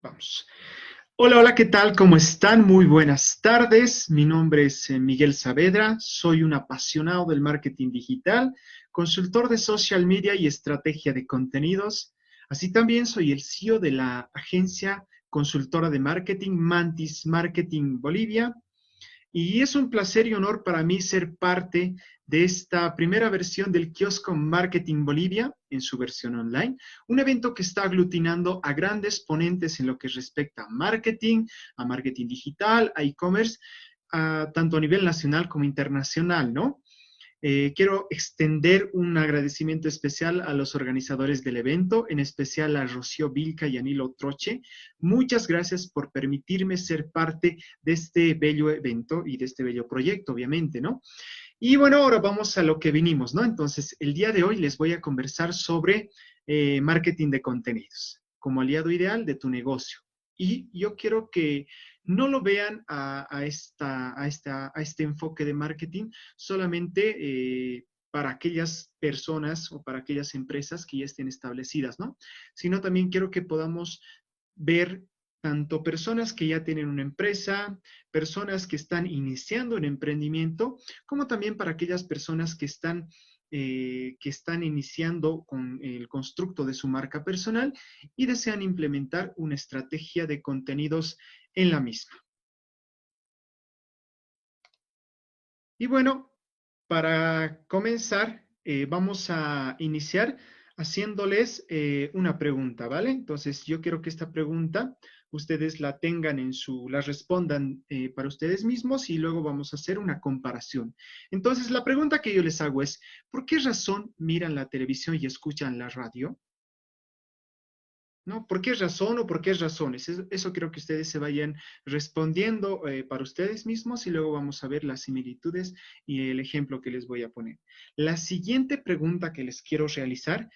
Vamos. Hola, hola, ¿qué tal? ¿Cómo están? Muy buenas tardes. Mi nombre es Miguel Saavedra. Soy un apasionado del marketing digital, consultor de social media y estrategia de contenidos. Así también soy el CEO de la agencia consultora de marketing Mantis Marketing Bolivia. Y es un placer y honor para mí ser parte de esta primera versión del kiosco Marketing Bolivia en su versión online, un evento que está aglutinando a grandes ponentes en lo que respecta a marketing digital, a e-commerce, tanto a nivel nacional como internacional, ¿no? Quiero extender un agradecimiento especial a los organizadores del evento, en especial a Rocío Vilca y a Nilo Troche. Muchas gracias por permitirme ser parte de este bello evento y de este bello proyecto, obviamente, ¿no? Y bueno, ahora vamos a lo que vinimos, ¿no? Entonces, el día de hoy les voy a conversar sobre marketing de contenidos como aliado ideal de tu negocio. Y yo quiero que no lo vean a este enfoque de marketing solamente para aquellas personas o para aquellas empresas que ya estén establecidas, ¿no? Sino también quiero que podamos ver tanto personas que ya tienen una empresa, personas que están iniciando un emprendimiento, como también para aquellas personas que están iniciando con el constructo de su marca personal y desean implementar una estrategia de contenidos en la misma. Y bueno, para comenzar, vamos a iniciar haciéndoles una pregunta, ¿vale? Entonces, yo quiero que esta pregunta ustedes la tengan la respondan para ustedes mismos y luego vamos a hacer una comparación. Entonces, la pregunta que yo les hago es, ¿por qué razón miran la televisión y escuchan la radio? ¿No? ¿Por qué razón o por qué razones? Eso creo que ustedes se vayan respondiendo para ustedes mismos y luego vamos a ver las similitudes y el ejemplo que les voy a poner. La siguiente pregunta que les quiero realizar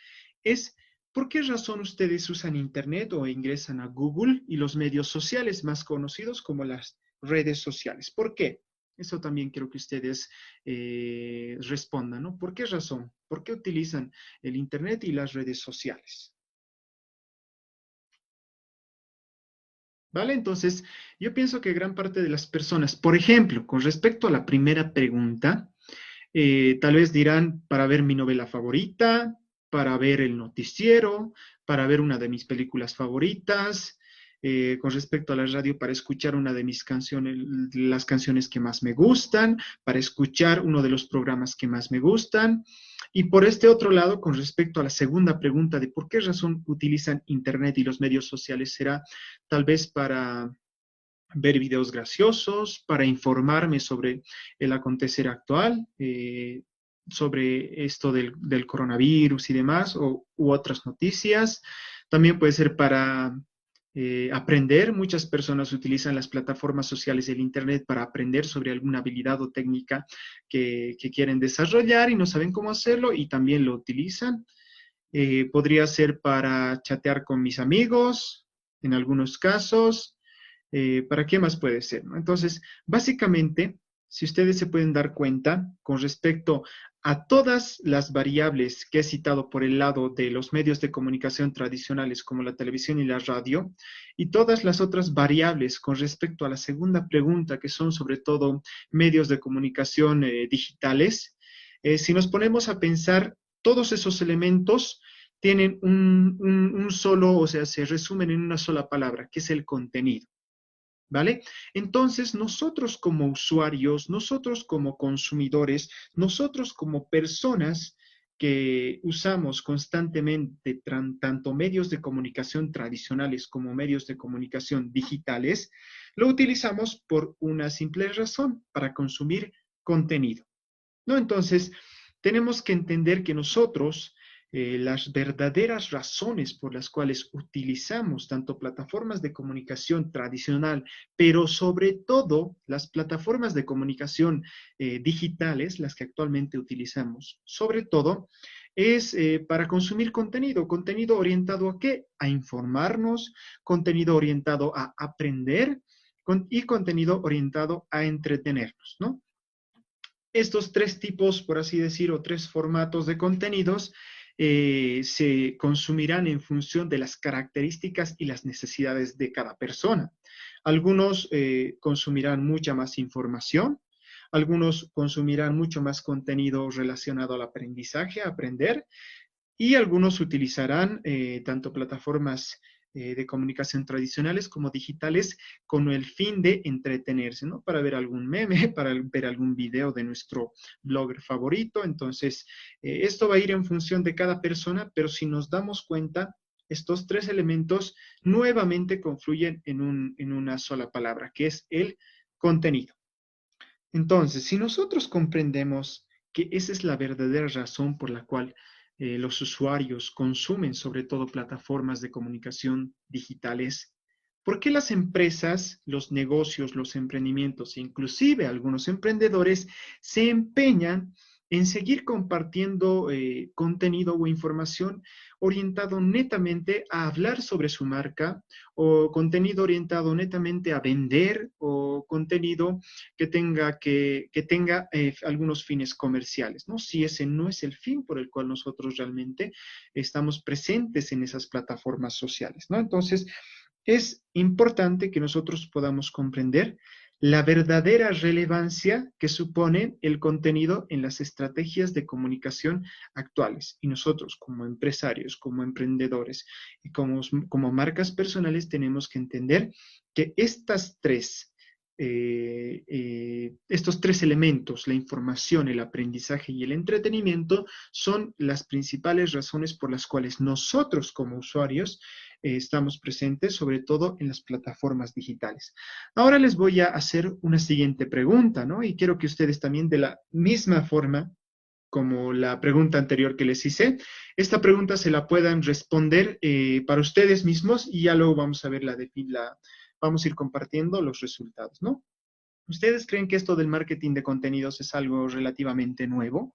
es, ¿por qué razón ustedes usan Internet o ingresan a Google y los medios sociales más conocidos como las redes sociales? ¿Por qué? Eso también quiero que ustedes respondan, ¿no? ¿Por qué razón? ¿Por qué utilizan el Internet y las redes sociales? ¿Vale? Entonces, yo pienso que gran parte de las personas, por ejemplo, con respecto a la primera pregunta, tal vez dirán para ver mi novela favorita, para ver el noticiero, para ver una de mis películas favoritas, con respecto a la radio, para escuchar una de mis canciones, las canciones que más me gustan, para escuchar uno de los programas que más me gustan. Y por este otro lado, con respecto a la segunda pregunta de por qué razón utilizan Internet y los medios sociales, será tal vez para ver videos graciosos, para informarme sobre el acontecer actual, sobre esto del coronavirus y demás, u otras noticias. También puede ser para aprender. Muchas personas utilizan las plataformas sociales del Internet para aprender sobre alguna habilidad o técnica que quieren desarrollar y no saben cómo hacerlo y también lo utilizan. Podría ser para chatear con mis amigos, en algunos casos. ¿Para qué más puede ser? ¿No? Entonces, básicamente, si ustedes se pueden dar cuenta con respecto a todas las variables que he citado por el lado de los medios de comunicación tradicionales como la televisión y la radio, y todas las otras variables con respecto a la segunda pregunta, que son sobre todo medios de comunicación digitales, si nos ponemos a pensar, todos esos elementos tienen un solo, o sea, se resumen en una sola palabra, que es el contenido. ¿Vale? Entonces, nosotros como usuarios, nosotros como consumidores, nosotros como personas que usamos constantemente tanto medios de comunicación tradicionales como medios de comunicación digitales, lo utilizamos por una simple razón, para consumir contenido, ¿no? Entonces, tenemos que entender que nosotros, las verdaderas razones por las cuales utilizamos tanto plataformas de comunicación tradicional, pero sobre todo las plataformas de comunicación digitales, las que actualmente utilizamos, sobre todo, es para consumir contenido. ¿Contenido orientado a qué? A informarnos, contenido orientado a aprender y contenido orientado a entretenernos, ¿no? Estos tres tipos, por así decir, o tres formatos de contenidos se consumirán en función de las características y las necesidades de cada persona. Algunos consumirán mucha más información, algunos consumirán mucho más contenido relacionado al aprendizaje, a aprender, y algunos utilizarán tanto plataformas de comunicación tradicionales como digitales con el fin de entretenerse, ¿no? Para ver algún meme, para ver algún video de nuestro blogger favorito. Entonces, esto va a ir en función de cada persona, pero si nos damos cuenta, estos tres elementos nuevamente confluyen en una sola palabra, que es el contenido. Entonces, si nosotros comprendemos que esa es la verdadera razón por la cual los usuarios consumen sobre todo plataformas de comunicación digitales, ¿por qué las empresas, los negocios, los emprendimientos e inclusive algunos emprendedores se empeñan en seguir compartiendo contenido o información orientado netamente a hablar sobre su marca o contenido orientado netamente a vender o contenido que tenga algunos fines comerciales, ¿no? Si ese no es el fin por el cual nosotros realmente estamos presentes en esas plataformas sociales, ¿no? Entonces, es importante que nosotros podamos comprender la verdadera relevancia que supone el contenido en las estrategias de comunicación actuales. Y nosotros como empresarios, como emprendedores y como marcas personales tenemos que entender que estos tres elementos, la información, el aprendizaje y el entretenimiento, son las principales razones por las cuales nosotros como usuarios estamos presentes, sobre todo en las plataformas digitales. Ahora les voy a hacer una siguiente pregunta, ¿no? Y quiero que ustedes también de la misma forma como la pregunta anterior que les hice, esta pregunta se la puedan responder para ustedes mismos y ya luego vamos a ver vamos a ir compartiendo los resultados, ¿no? ¿Ustedes creen que esto del marketing de contenidos es algo relativamente nuevo?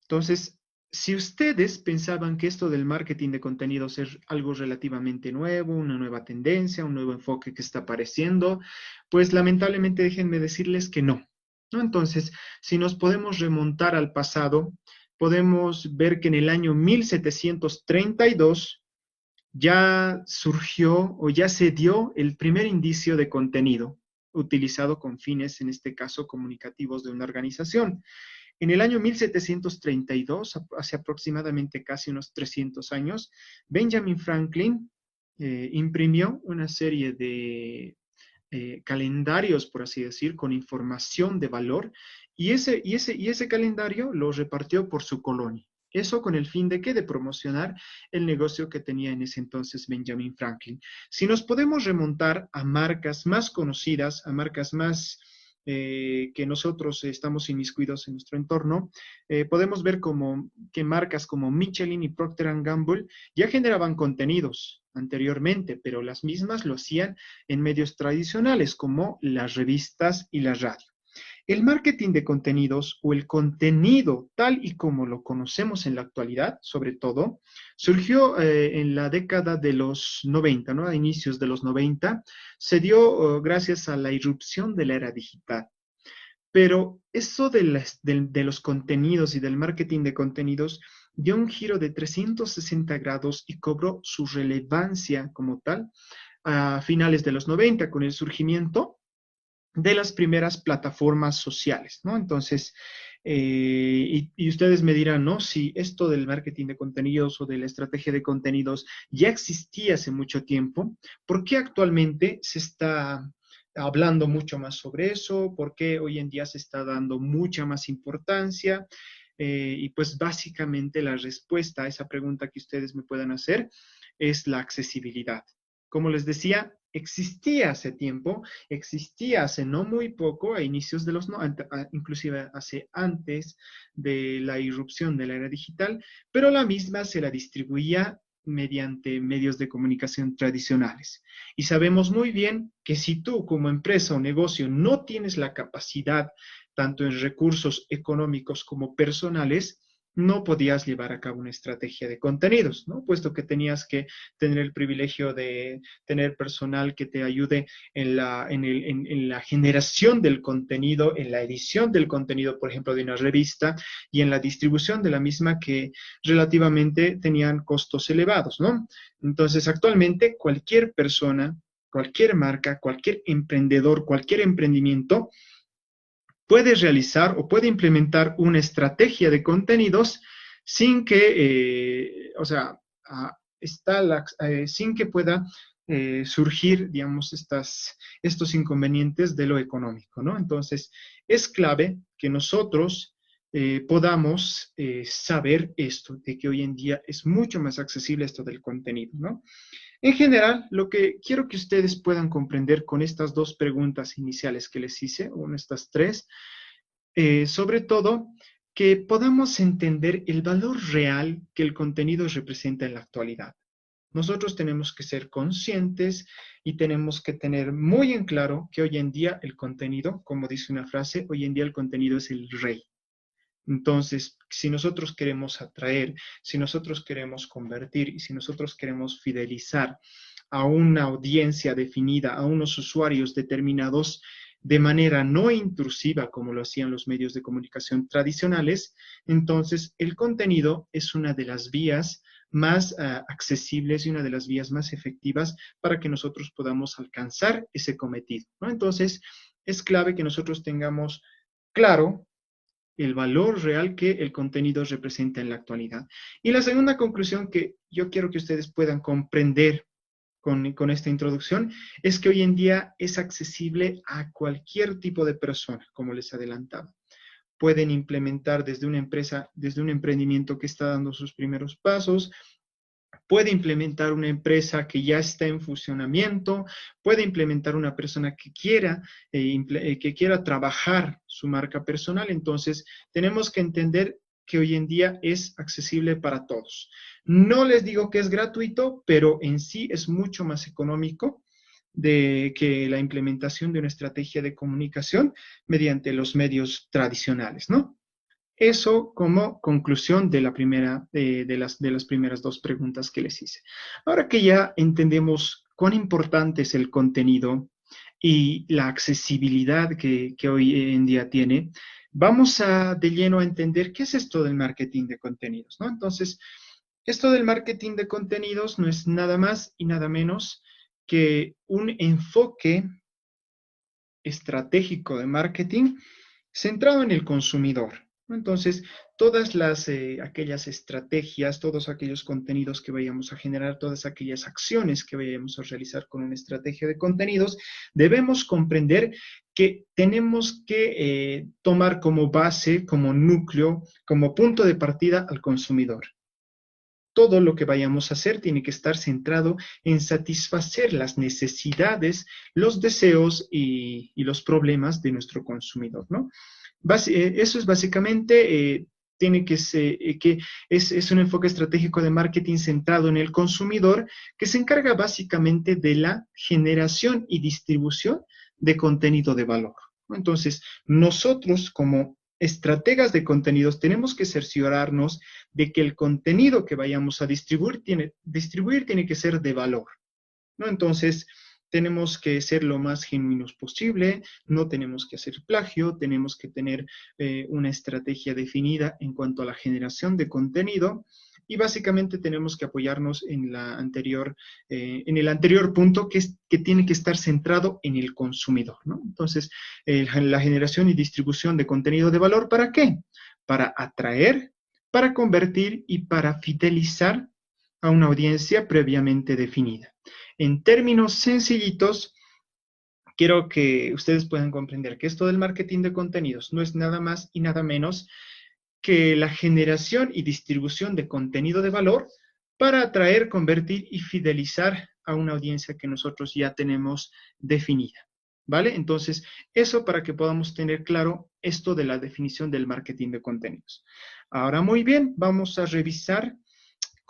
Entonces, si ustedes pensaban que esto del marketing de contenidos es algo relativamente nuevo, una nueva tendencia, un nuevo enfoque que está apareciendo, pues lamentablemente déjenme decirles que no. ¿No? Entonces, si nos podemos remontar al pasado, podemos ver que en el año 1732 ya surgió o ya se dio el primer indicio de contenido utilizado con fines, en este caso, comunicativos de una organización. En el año 1732, hace aproximadamente casi unos 300 años, Benjamin Franklin imprimió una serie de calendarios, por así decir, con información de valor, y ese calendario lo repartió por su colonia. Eso con el fin de qué? De promocionar el negocio que tenía en ese entonces Benjamin Franklin. Si nos podemos remontar a marcas más conocidas, a marcas más que nosotros estamos inmiscuidos en nuestro entorno, podemos ver que marcas como Michelin y Procter & Gamble ya generaban contenidos anteriormente, pero las mismas lo hacían en medios tradicionales como las revistas y la radio. El marketing de contenidos o el contenido tal y como lo conocemos en la actualidad, sobre todo, surgió en la década de los 90, ¿no? A inicios de los 90, se dio gracias a la irrupción de la era digital. Pero eso de los contenidos y del marketing de contenidos dio un giro de 360 grados y cobró su relevancia como tal a finales de los 90 con el surgimiento de las primeras plataformas sociales, ¿no? Entonces, y ustedes me dirán, ¿no? Si esto del marketing de contenidos o de la estrategia de contenidos ya existía hace mucho tiempo, ¿por qué actualmente se está hablando mucho más sobre eso? ¿Por qué hoy en día se está dando mucha más importancia? Y pues básicamente la respuesta a esa pregunta que ustedes me puedan hacer es la accesibilidad. Como les decía, existía hace tiempo, existía hace no muy poco, a inicios de los 90, inclusive hace antes de la irrupción de la era digital, pero la misma se la distribuía mediante medios de comunicación tradicionales. Y sabemos muy bien que si tú como empresa o negocio no tienes la capacidad, tanto en recursos económicos como personales, no podías llevar a cabo una estrategia de contenidos, ¿no? Puesto que tenías que tener el privilegio de tener personal que te ayude en la generación del contenido, en la edición del contenido, por ejemplo, de una revista y en la distribución de la misma que relativamente tenían costos elevados, ¿no? Entonces, actualmente cualquier persona, cualquier marca, cualquier emprendedor, cualquier emprendimiento puede realizar o puede implementar una estrategia de contenidos sin que, o sea, sin que pueda surgir, digamos, estos inconvenientes de lo económico, ¿no? Entonces, es clave que nosotros podamos saber esto, de que hoy en día es mucho más accesible esto del contenido, ¿no? En general, lo que quiero que ustedes puedan comprender con estas dos preguntas iniciales que les hice, o estas tres, sobre todo, que podamos entender el valor real que el contenido representa en la actualidad. Nosotros tenemos que ser conscientes y tenemos que tener muy en claro que hoy en día el contenido, como dice una frase, hoy en día el contenido es el rey. Entonces, si nosotros queremos atraer, si nosotros queremos convertir y si nosotros queremos fidelizar a una audiencia definida, a unos usuarios determinados de manera no intrusiva como lo hacían los medios de comunicación tradicionales, entonces el contenido es una de las vías más accesibles y una de las vías más efectivas para que nosotros podamos alcanzar ese cometido, ¿no? Entonces, es clave que nosotros tengamos claro el valor real que el contenido representa en la actualidad. Y la segunda conclusión que yo quiero que ustedes puedan comprender con esta introducción es que hoy en día es accesible a cualquier tipo de persona, como les adelantaba. Pueden implementar desde una empresa, desde un emprendimiento que está dando sus primeros pasos, puede implementar una empresa que ya está en funcionamiento, puede implementar una persona que quiera trabajar su marca personal. Entonces, tenemos que entender que hoy en día es accesible para todos. No les digo que es gratuito, pero en sí es mucho más económico de que la implementación de una estrategia de comunicación mediante los medios tradicionales, ¿no? Eso como conclusión de la primera, de las primeras dos preguntas que les hice. Ahora que ya entendemos cuán importante es el contenido y la accesibilidad que hoy en día tiene, vamos de lleno a entender qué es esto del marketing de contenidos, ¿no? Entonces, esto del marketing de contenidos no es nada más y nada menos que un enfoque estratégico de marketing centrado en el consumidor, ¿no? Entonces, todas aquellas estrategias, todos aquellos contenidos que vayamos a generar, todas aquellas acciones que vayamos a realizar con una estrategia de contenidos, debemos comprender que tenemos que tomar como base, como núcleo, como punto de partida al consumidor. Todo lo que vayamos a hacer tiene que estar centrado en satisfacer las necesidades, los deseos y los problemas de nuestro consumidor, ¿no? Eso es básicamente, tiene que ser, que es un enfoque estratégico de marketing centrado en el consumidor que se encarga básicamente de la generación y distribución de contenido de valor, ¿no? Entonces, nosotros como estrategas de contenidos tenemos que cerciorarnos de que el contenido que vayamos a distribuir tiene que ser de valor, ¿no? Entonces, tenemos que ser lo más genuinos posible, no tenemos que hacer plagio, tenemos que tener una estrategia definida en cuanto a la generación de contenido y básicamente tenemos que apoyarnos en en el anterior punto que tiene que estar centrado en el consumidor, ¿no? Entonces, la generación y distribución de contenido de valor, ¿para qué? Para atraer, para convertir y para fidelizar a una audiencia previamente definida. En términos sencillitos, quiero que ustedes puedan comprender que esto del marketing de contenidos no es nada más y nada menos que la generación y distribución de contenido de valor para atraer, convertir y fidelizar a una audiencia que nosotros ya tenemos definida. ¿Vale? Entonces, eso para que podamos tener claro esto de la definición del marketing de contenidos. Ahora, muy bien, vamos a revisar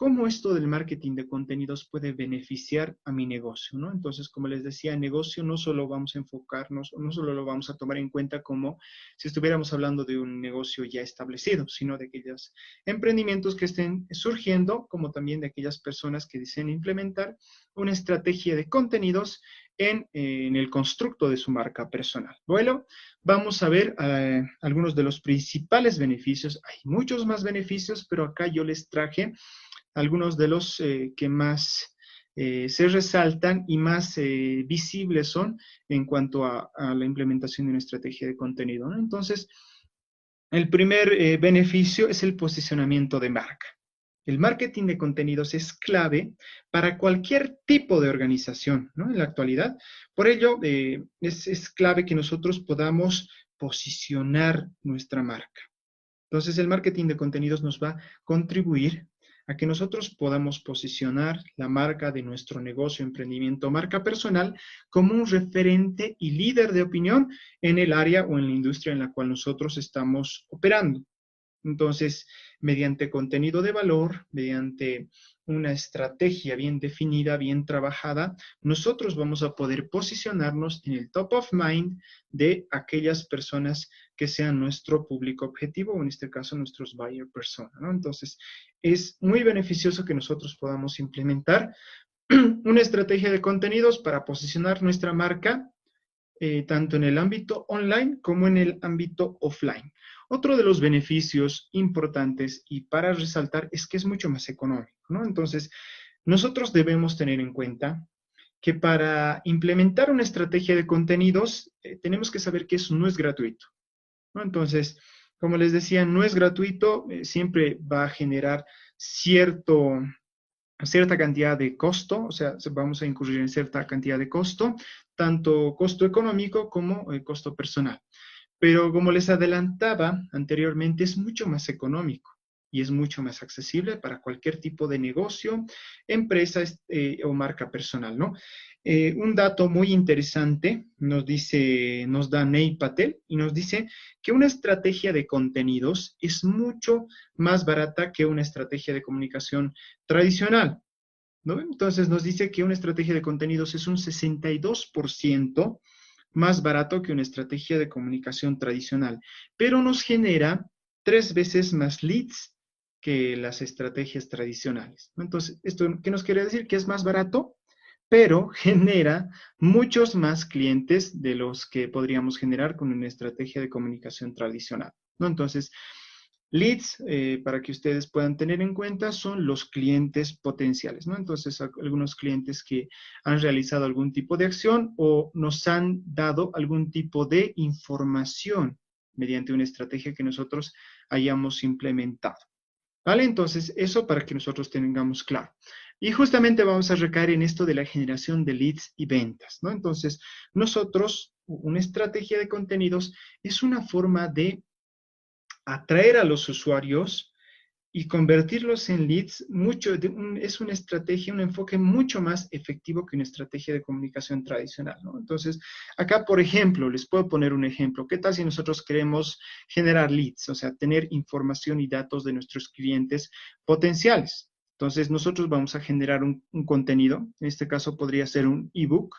cómo esto del marketing de contenidos puede beneficiar a mi negocio, ¿no? Entonces, como les decía, negocio no solo vamos a enfocarnos, no solo lo vamos a tomar en cuenta como si estuviéramos hablando de un negocio ya establecido, sino de aquellos emprendimientos que estén surgiendo, como también de aquellas personas que deseen implementar una estrategia de contenidos en el constructo de su marca personal. Bueno, vamos a ver algunos de los principales beneficios. Hay muchos más beneficios, pero acá yo les traje algunos de los que más se resaltan y más visibles son en cuanto a la implementación de una estrategia de contenido, ¿no? Entonces, el primer beneficio es el posicionamiento de marca. El marketing de contenidos es clave para cualquier tipo de organización, ¿no? En la actualidad. Por ello, es clave que nosotros podamos posicionar nuestra marca. Entonces, el marketing de contenidos nos va a contribuir a que nosotros podamos posicionar la marca de nuestro negocio, emprendimiento, marca personal, como un referente y líder de opinión en el área o en la industria en la cual nosotros estamos operando. Entonces, mediante contenido de valor, mediante una estrategia bien definida, bien trabajada, nosotros vamos a poder posicionarnos en el top of mind de aquellas personas que sean nuestro público objetivo, o en este caso nuestros buyer persona, ¿no? Entonces, es muy beneficioso que nosotros podamos implementar una estrategia de contenidos para posicionar nuestra marca tanto en el ámbito online como en el ámbito offline. Otro de los beneficios importantes y para resaltar es que es mucho más económico, ¿no? Entonces, nosotros debemos tener en cuenta que para implementar una estrategia de contenidos, tenemos que saber que eso no es gratuito, ¿no? Entonces, como les decía, no es gratuito, siempre va a generar cierta cantidad de costo, o sea, vamos a incurrir en cierta cantidad de costo, tanto costo económico como costo personal. Pero como les adelantaba anteriormente, es mucho más económico y es mucho más accesible para cualquier tipo de negocio, empresa o marca personal, ¿no? Un dato muy interesante nos da Ney Patel y nos dice que una estrategia de contenidos es mucho más barata que una estrategia de comunicación tradicional, ¿no? Entonces nos dice que una estrategia de contenidos es un 62% más barato que una estrategia de comunicación tradicional, pero nos genera 3 veces más leads que las estrategias tradicionales, ¿no? Entonces, ¿esto qué nos quiere decir? Que es más barato, pero genera muchos más clientes de los que podríamos generar con una estrategia de comunicación tradicional, ¿no? Entonces, leads, para que ustedes puedan tener en cuenta, son los clientes potenciales, ¿no? Entonces, algunos clientes que han realizado algún tipo de acción o nos han dado algún tipo de información mediante una estrategia que nosotros hayamos implementado. ¿Vale? Entonces, eso para que nosotros tengamos claro. Y justamente vamos a recaer en esto de la generación de leads y ventas, ¿no? Entonces, nosotros, una estrategia de contenidos es una forma de atraer a los usuarios y convertirlos en leads, es una estrategia, un enfoque mucho más efectivo que una estrategia de comunicación tradicional, ¿no? Entonces, acá, por ejemplo, les puedo poner un ejemplo. ¿Qué tal si nosotros queremos generar leads? O sea, tener información y datos de nuestros clientes potenciales. Entonces, nosotros vamos a generar un contenido. En este caso, podría ser un ebook.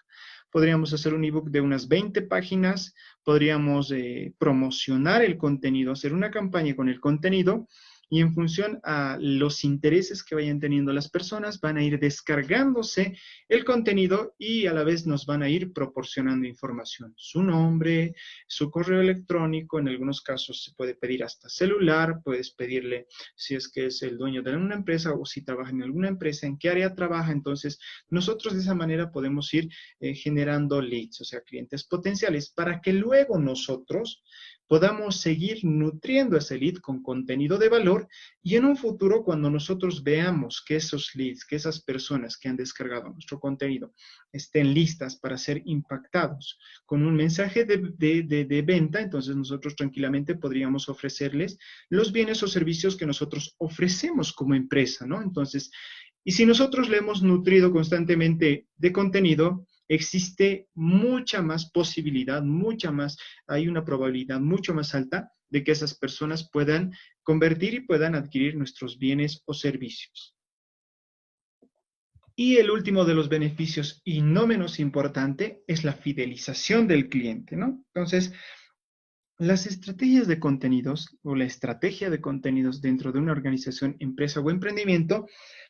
Podríamos hacer un ebook de unas 20 páginas. Podríamos promocionar el contenido, hacer una campaña con el contenido y en función a los intereses que vayan teniendo las personas, van a ir descargándose el contenido y a la vez nos van a ir proporcionando información. Su nombre, su correo electrónico, en algunos casos se puede pedir hasta celular, puedes pedirle si es que es el dueño de una empresa o si trabaja en alguna empresa, en qué área trabaja. Entonces, nosotros de esa manera podemos ir generando leads, o sea, clientes potenciales, para que luego nosotros podamos seguir nutriendo ese lead con contenido de valor y en un futuro cuando nosotros veamos que esos leads, que esas personas que han descargado nuestro contenido estén listas para ser impactados con un mensaje de venta, entonces nosotros tranquilamente podríamos ofrecerles los bienes o servicios que nosotros ofrecemos como empresa, ¿no? Entonces, y si nosotros le hemos nutrido constantemente de contenido, existe mucha más posibilidad, hay una probabilidad mucho más alta de que esas personas puedan convertir y puedan adquirir nuestros bienes o servicios. Y el último de los beneficios, y no menos importante, es la fidelización del cliente, ¿no? Entonces, las estrategias de contenidos o la estrategia de contenidos dentro de una organización, empresa o emprendimiento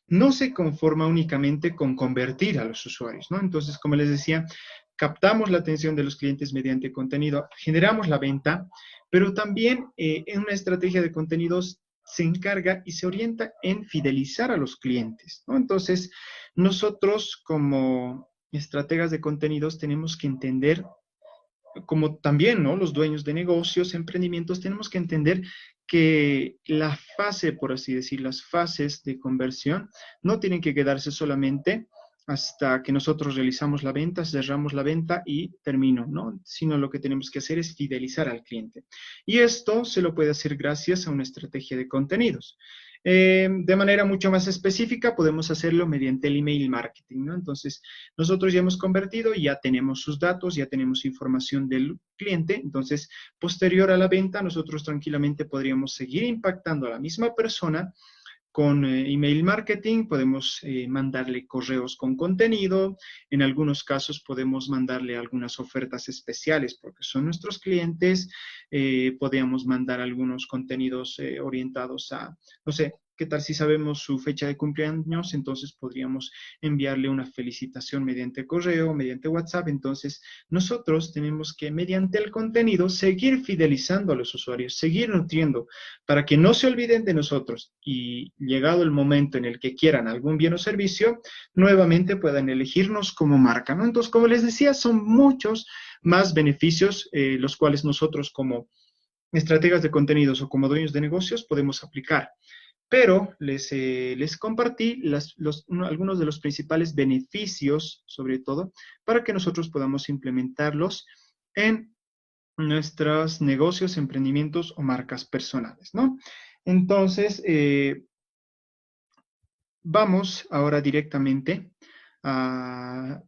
no se conforma únicamente con convertir a los usuarios, ¿no? Entonces, como les decía, captamos la atención de los clientes mediante contenido, generamos la venta, pero también en una estrategia de contenidos se encarga y se orienta en fidelizar a los clientes, ¿no? Entonces, nosotros como estrategas de contenidos tenemos que entender como también, ¿no? Los dueños de negocios, emprendimientos, tenemos que entender que la fase, por así decir, las fases de conversión no tienen que quedarse solamente hasta que nosotros realizamos la venta, cerramos la venta y termino, ¿no? Sino lo que tenemos que hacer es fidelizar al cliente. Y esto se lo puede hacer gracias a una estrategia de contenidos. De manera mucho más específica, podemos hacerlo mediante el email marketing, ¿no? Entonces, nosotros ya hemos convertido, ya tenemos sus datos, ya tenemos información del cliente, entonces, posterior a la venta, nosotros tranquilamente podríamos seguir impactando a la misma persona con email marketing, podemos mandarle correos con contenido, en algunos casos podemos mandarle algunas ofertas especiales porque son nuestros clientes, podríamos mandar algunos contenidos orientados a, no sé, ¿qué tal si sabemos su fecha de cumpleaños? Entonces podríamos enviarle una felicitación mediante correo, mediante WhatsApp. Entonces nosotros tenemos que, mediante el contenido, seguir fidelizando a los usuarios, seguir nutriendo para que no se olviden de nosotros y llegado el momento en el que quieran algún bien o servicio, nuevamente puedan elegirnos como marca, ¿no? Entonces, como les decía, son muchos más beneficios los cuales nosotros como estrategas de contenidos o como dueños de negocios podemos aplicar. Pero les compartí algunos de los principales beneficios, sobre todo, para que nosotros podamos implementarlos en nuestros negocios, emprendimientos o marcas personales, ¿no? Entonces, vamos ahora directamente a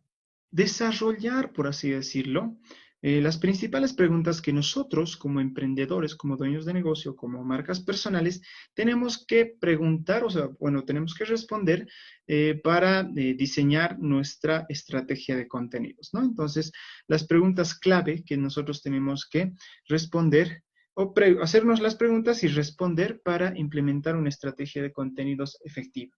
desarrollar, por así decirlo, las principales preguntas que nosotros como emprendedores, como dueños de negocio, como marcas personales, tenemos que preguntar, o sea, bueno, tenemos que responder para diseñar nuestra estrategia de contenidos, ¿no? Entonces, las preguntas clave que nosotros tenemos que responder o hacernos las preguntas y responder para implementar una estrategia de contenidos efectiva.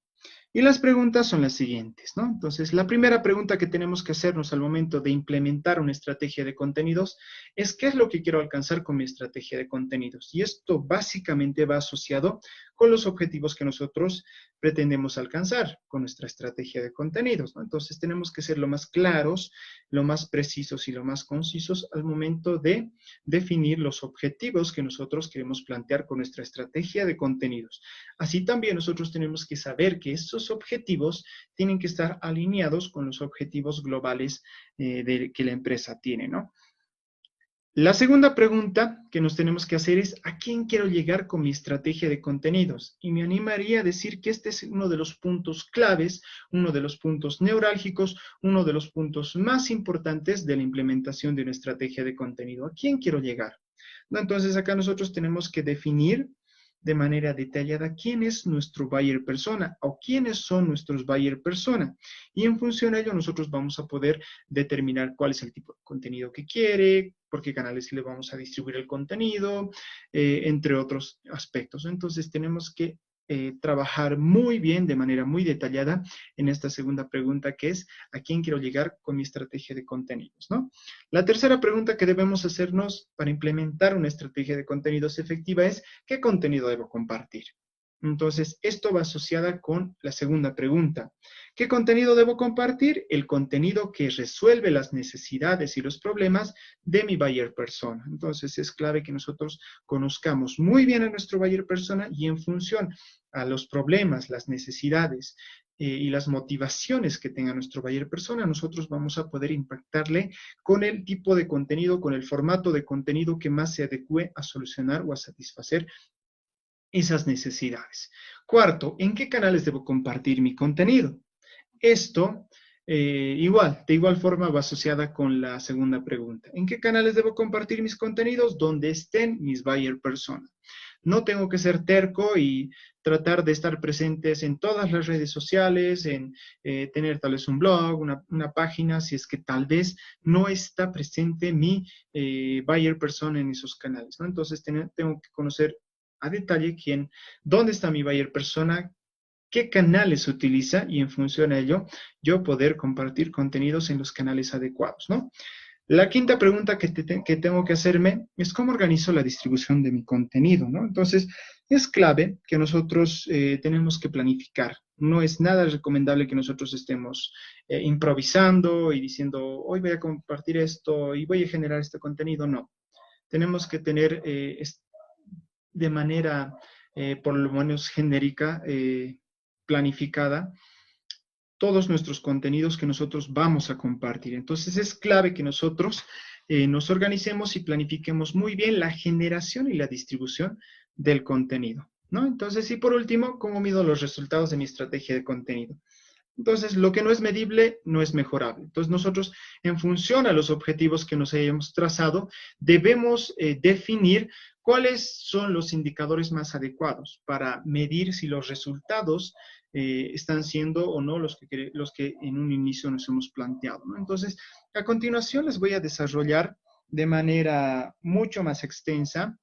Y las preguntas son las siguientes, ¿no? Entonces, la primera pregunta que tenemos que hacernos al momento de implementar una estrategia de contenidos es ¿qué es lo que quiero alcanzar con mi estrategia de contenidos? Y esto básicamente va asociado con los objetivos que nosotros pretendemos alcanzar con nuestra estrategia de contenidos, ¿no? Entonces, tenemos que ser lo más claros, lo más precisos y lo más concisos al momento de definir los objetivos que nosotros queremos plantear con nuestra estrategia de contenidos. Así también nosotros tenemos que saber que estos objetivos tienen que estar alineados con los objetivos globales que la empresa tiene, ¿no? La segunda pregunta que nos tenemos que hacer es ¿a quién quiero llegar con mi estrategia de contenidos? Y me animaría a decir que este es uno de los puntos claves, uno de los puntos neurálgicos, uno de los puntos más importantes de la implementación de una estrategia de contenido. ¿A quién quiero llegar? ¿No? Entonces acá nosotros tenemos que definir de manera detallada quién es nuestro buyer persona o quiénes son nuestros buyer persona. Y en función a ello nosotros vamos a poder determinar cuál es el tipo de contenido que quiere, por qué canales le vamos a distribuir el contenido, entre otros aspectos. Entonces tenemos que trabajar muy bien, de manera muy detallada, en esta segunda pregunta que es ¿a quién quiero llegar con mi estrategia de contenidos? ¿No? La tercera pregunta que debemos hacernos para implementar una estrategia de contenidos efectiva es ¿qué contenido debo compartir? Entonces, esto va asociada con la segunda pregunta. ¿Qué contenido debo compartir? El contenido que resuelve las necesidades y los problemas de mi buyer persona. Entonces, es clave que nosotros conozcamos muy bien a nuestro buyer persona y en función a los problemas, las necesidades y las motivaciones que tenga nuestro buyer persona, nosotros vamos a poder impactarle con el tipo de contenido, con el formato de contenido que más se adecue a solucionar o a satisfacer esas necesidades. Cuarto, ¿en qué canales debo compartir mi contenido? Esto de igual forma va asociada con la segunda pregunta. ¿En qué canales debo compartir mis contenidos? Donde estén mis buyer personas. No tengo que ser terco y tratar de estar presentes en todas las redes sociales, en tener tal vez un blog, una página, si es que tal vez no está presente mi buyer persona en esos canales, ¿no? Entonces tengo que conocer a detalle dónde está mi buyer persona, qué canales utiliza y en función a ello yo poder compartir contenidos en los canales adecuados, ¿no? La quinta pregunta que tengo que hacerme es cómo organizo la distribución de mi contenido, ¿no? Entonces, es clave que nosotros tenemos que planificar. No es nada recomendable que nosotros estemos improvisando y diciendo, hoy voy a compartir esto y voy a generar este contenido. No. Tenemos que tener de manera, por lo menos genérica, planificada, todos nuestros contenidos que nosotros vamos a compartir. Entonces es clave que nosotros nos organicemos y planifiquemos muy bien la generación y la distribución del contenido, ¿no? Entonces, y por último, ¿cómo mido los resultados de mi estrategia de contenido? Entonces, lo que no es medible no es mejorable. Entonces, nosotros, en función a los objetivos que nos hayamos trazado, debemos definir cuáles son los indicadores más adecuados para medir si los resultados están siendo o no los que en un inicio nos hemos planteado, ¿no? Entonces, a continuación les voy a desarrollar de manera mucho más extensa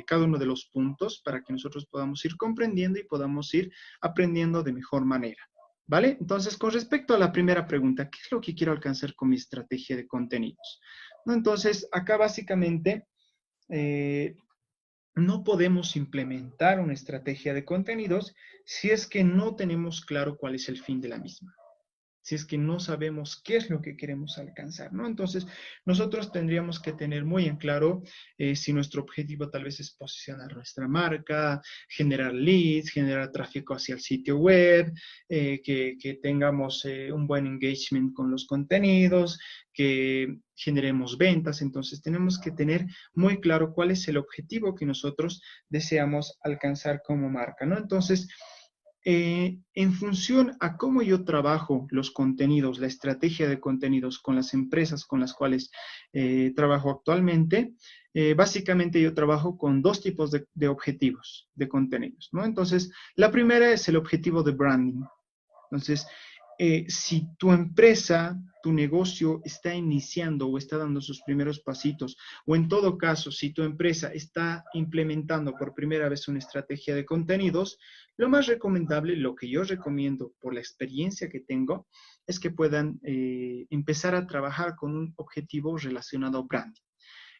cada uno de los puntos para que nosotros podamos ir comprendiendo y podamos ir aprendiendo de mejor manera. ¿Vale? Entonces, con respecto a la primera pregunta, ¿qué es lo que quiero alcanzar con mi estrategia de contenidos? ¿No? Entonces, acá básicamente eh, no podemos implementar una estrategia de contenidos si es que no tenemos claro cuál es el fin de la misma, si es que no sabemos qué es lo que queremos alcanzar, ¿no? Entonces, nosotros tendríamos que tener muy en claro si nuestro objetivo tal vez es posicionar nuestra marca, generar leads, generar tráfico hacia el sitio web, que tengamos un buen engagement con los contenidos, que generemos ventas. Entonces, tenemos que tener muy claro cuál es el objetivo que nosotros deseamos alcanzar como marca, ¿no? Entonces, en función a cómo yo trabajo los contenidos, la estrategia de contenidos con las empresas con las cuales trabajo actualmente, básicamente yo trabajo con dos tipos de objetivos de contenidos, ¿no? Entonces, la primera es el objetivo de branding. Entonces, si tu empresa, tu negocio está iniciando o está dando sus primeros pasitos, o en todo caso, si tu empresa está implementando por primera vez una estrategia de contenidos, lo más recomendable, lo que yo recomiendo por la experiencia que tengo, es que puedan empezar a trabajar con un objetivo relacionado a branding.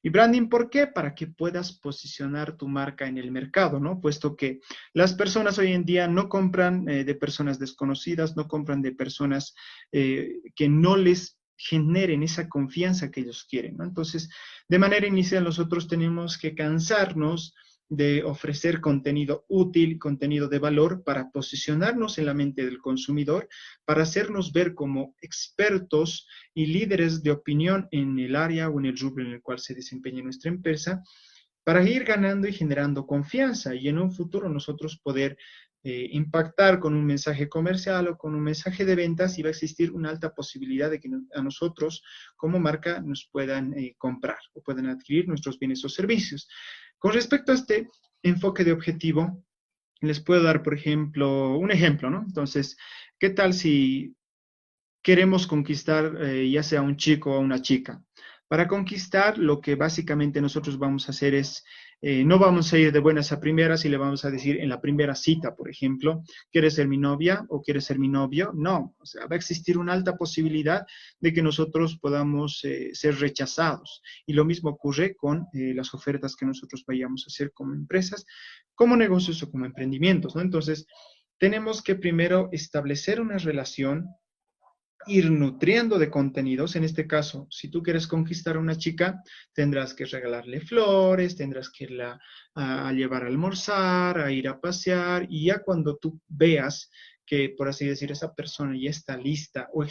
Y branding, ¿por qué? Para que puedas posicionar tu marca en el mercado, ¿no? Puesto que las personas hoy en día no compran de personas desconocidas, no compran de personas que no les generen esa confianza que ellos quieren, ¿no? Entonces, de manera inicial, nosotros tenemos que cansarnos de ofrecer contenido útil, contenido de valor para posicionarnos en la mente del consumidor, para hacernos ver como expertos y líderes de opinión en el área o en el rubro en el cual se desempeña nuestra empresa, para ir ganando y generando confianza y en un futuro nosotros poder impactar con un mensaje comercial o con un mensaje de ventas y va a existir una alta posibilidad de que a nosotros como marca nos puedan comprar o puedan adquirir nuestros bienes o servicios. Con respecto a este enfoque de objetivo, les puedo dar, por ejemplo, un ejemplo, ¿no? Entonces, ¿qué tal si queremos conquistar ya sea un chico o una chica? Para conquistar, lo que básicamente nosotros vamos a hacer es, no vamos a ir de buenas a primeras y le vamos a decir en la primera cita, por ejemplo, ¿quieres ser mi novia o quieres ser mi novio? No, o sea, va a existir una alta posibilidad de que nosotros podamos ser rechazados. Y lo mismo ocurre con las ofertas que nosotros vayamos a hacer como empresas, como negocios o como emprendimientos, ¿no? Entonces, tenemos que primero establecer una relación, ir nutriendo de contenidos. En este caso, si tú quieres conquistar a una chica, tendrás que regalarle flores, tendrás que irla a llevar a almorzar, a ir a pasear, y ya cuando tú veas que, por así decir, esa persona ya está lista o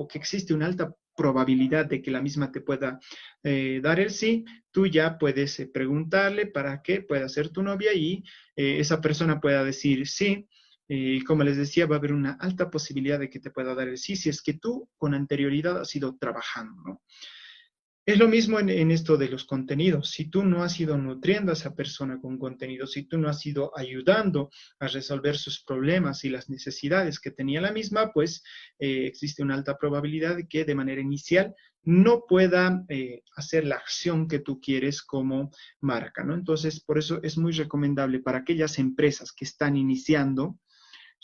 que existe una alta probabilidad de que la misma te pueda dar el sí, tú ya puedes preguntarle para que pueda ser tu novia y esa persona pueda decir sí. Y como les decía, va a haber una alta posibilidad de que te pueda dar el sí si es que tú con anterioridad has ido trabajando, ¿no? Es lo mismo en esto de los contenidos. Si tú no has ido nutriendo a esa persona con contenido, si tú no has ido ayudando a resolver sus problemas y las necesidades que tenía la misma, pues existe una alta probabilidad de que de manera inicial no pueda hacer la acción que tú quieres como marca, ¿no? Entonces, por eso es muy recomendable para aquellas empresas que están iniciando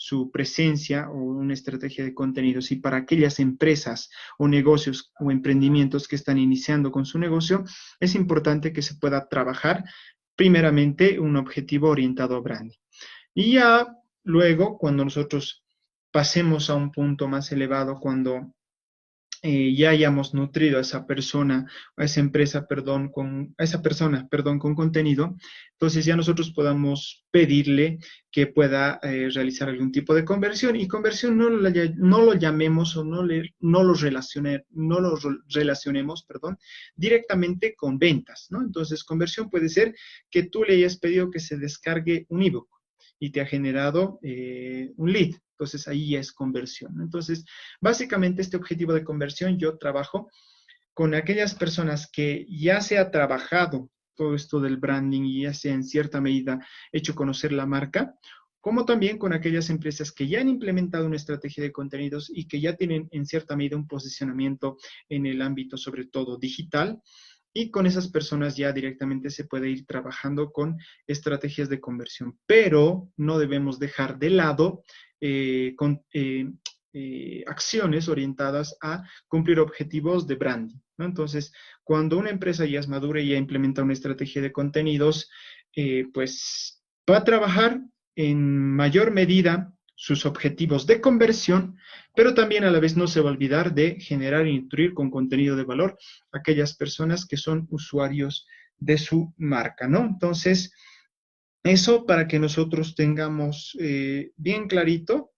su presencia o una estrategia de contenidos y para aquellas empresas o negocios o emprendimientos que están iniciando con su negocio, es importante que se pueda trabajar primeramente un objetivo orientado a branding. Y ya luego, cuando nosotros pasemos a un punto más elevado, cuando ya hayamos nutrido a esa persona, a esa empresa, perdón, a esa persona, perdón, con contenido, entonces ya nosotros podamos pedirle que pueda realizar algún tipo de conversión y conversión no lo llamemos o no lo relacionemos, perdón, directamente con ventas, ¿no? Entonces, conversión puede ser que tú le hayas pedido que se descargue un ebook y te ha generado un lead. Entonces ahí ya es conversión, ¿no? Entonces, básicamente este objetivo de conversión yo trabajo con aquellas personas que ya se ha trabajado todo esto del branding y ya se ha en cierta medida hecho conocer la marca, como también con aquellas empresas que ya han implementado una estrategia de contenidos y que ya tienen en cierta medida un posicionamiento en el ámbito sobre todo digital y con esas personas ya directamente se puede ir trabajando con estrategias de conversión, pero no debemos dejar de lado con, acciones orientadas a cumplir objetivos de branding, ¿no? Entonces, cuando una empresa ya es madura y ya implementa una estrategia de contenidos, pues va a trabajar en mayor medida sus objetivos de conversión, pero también a la vez no se va a olvidar de generar e instruir con contenido de valor a aquellas personas que son usuarios de su marca, ¿no? Entonces, eso para que nosotros tengamos bien clarito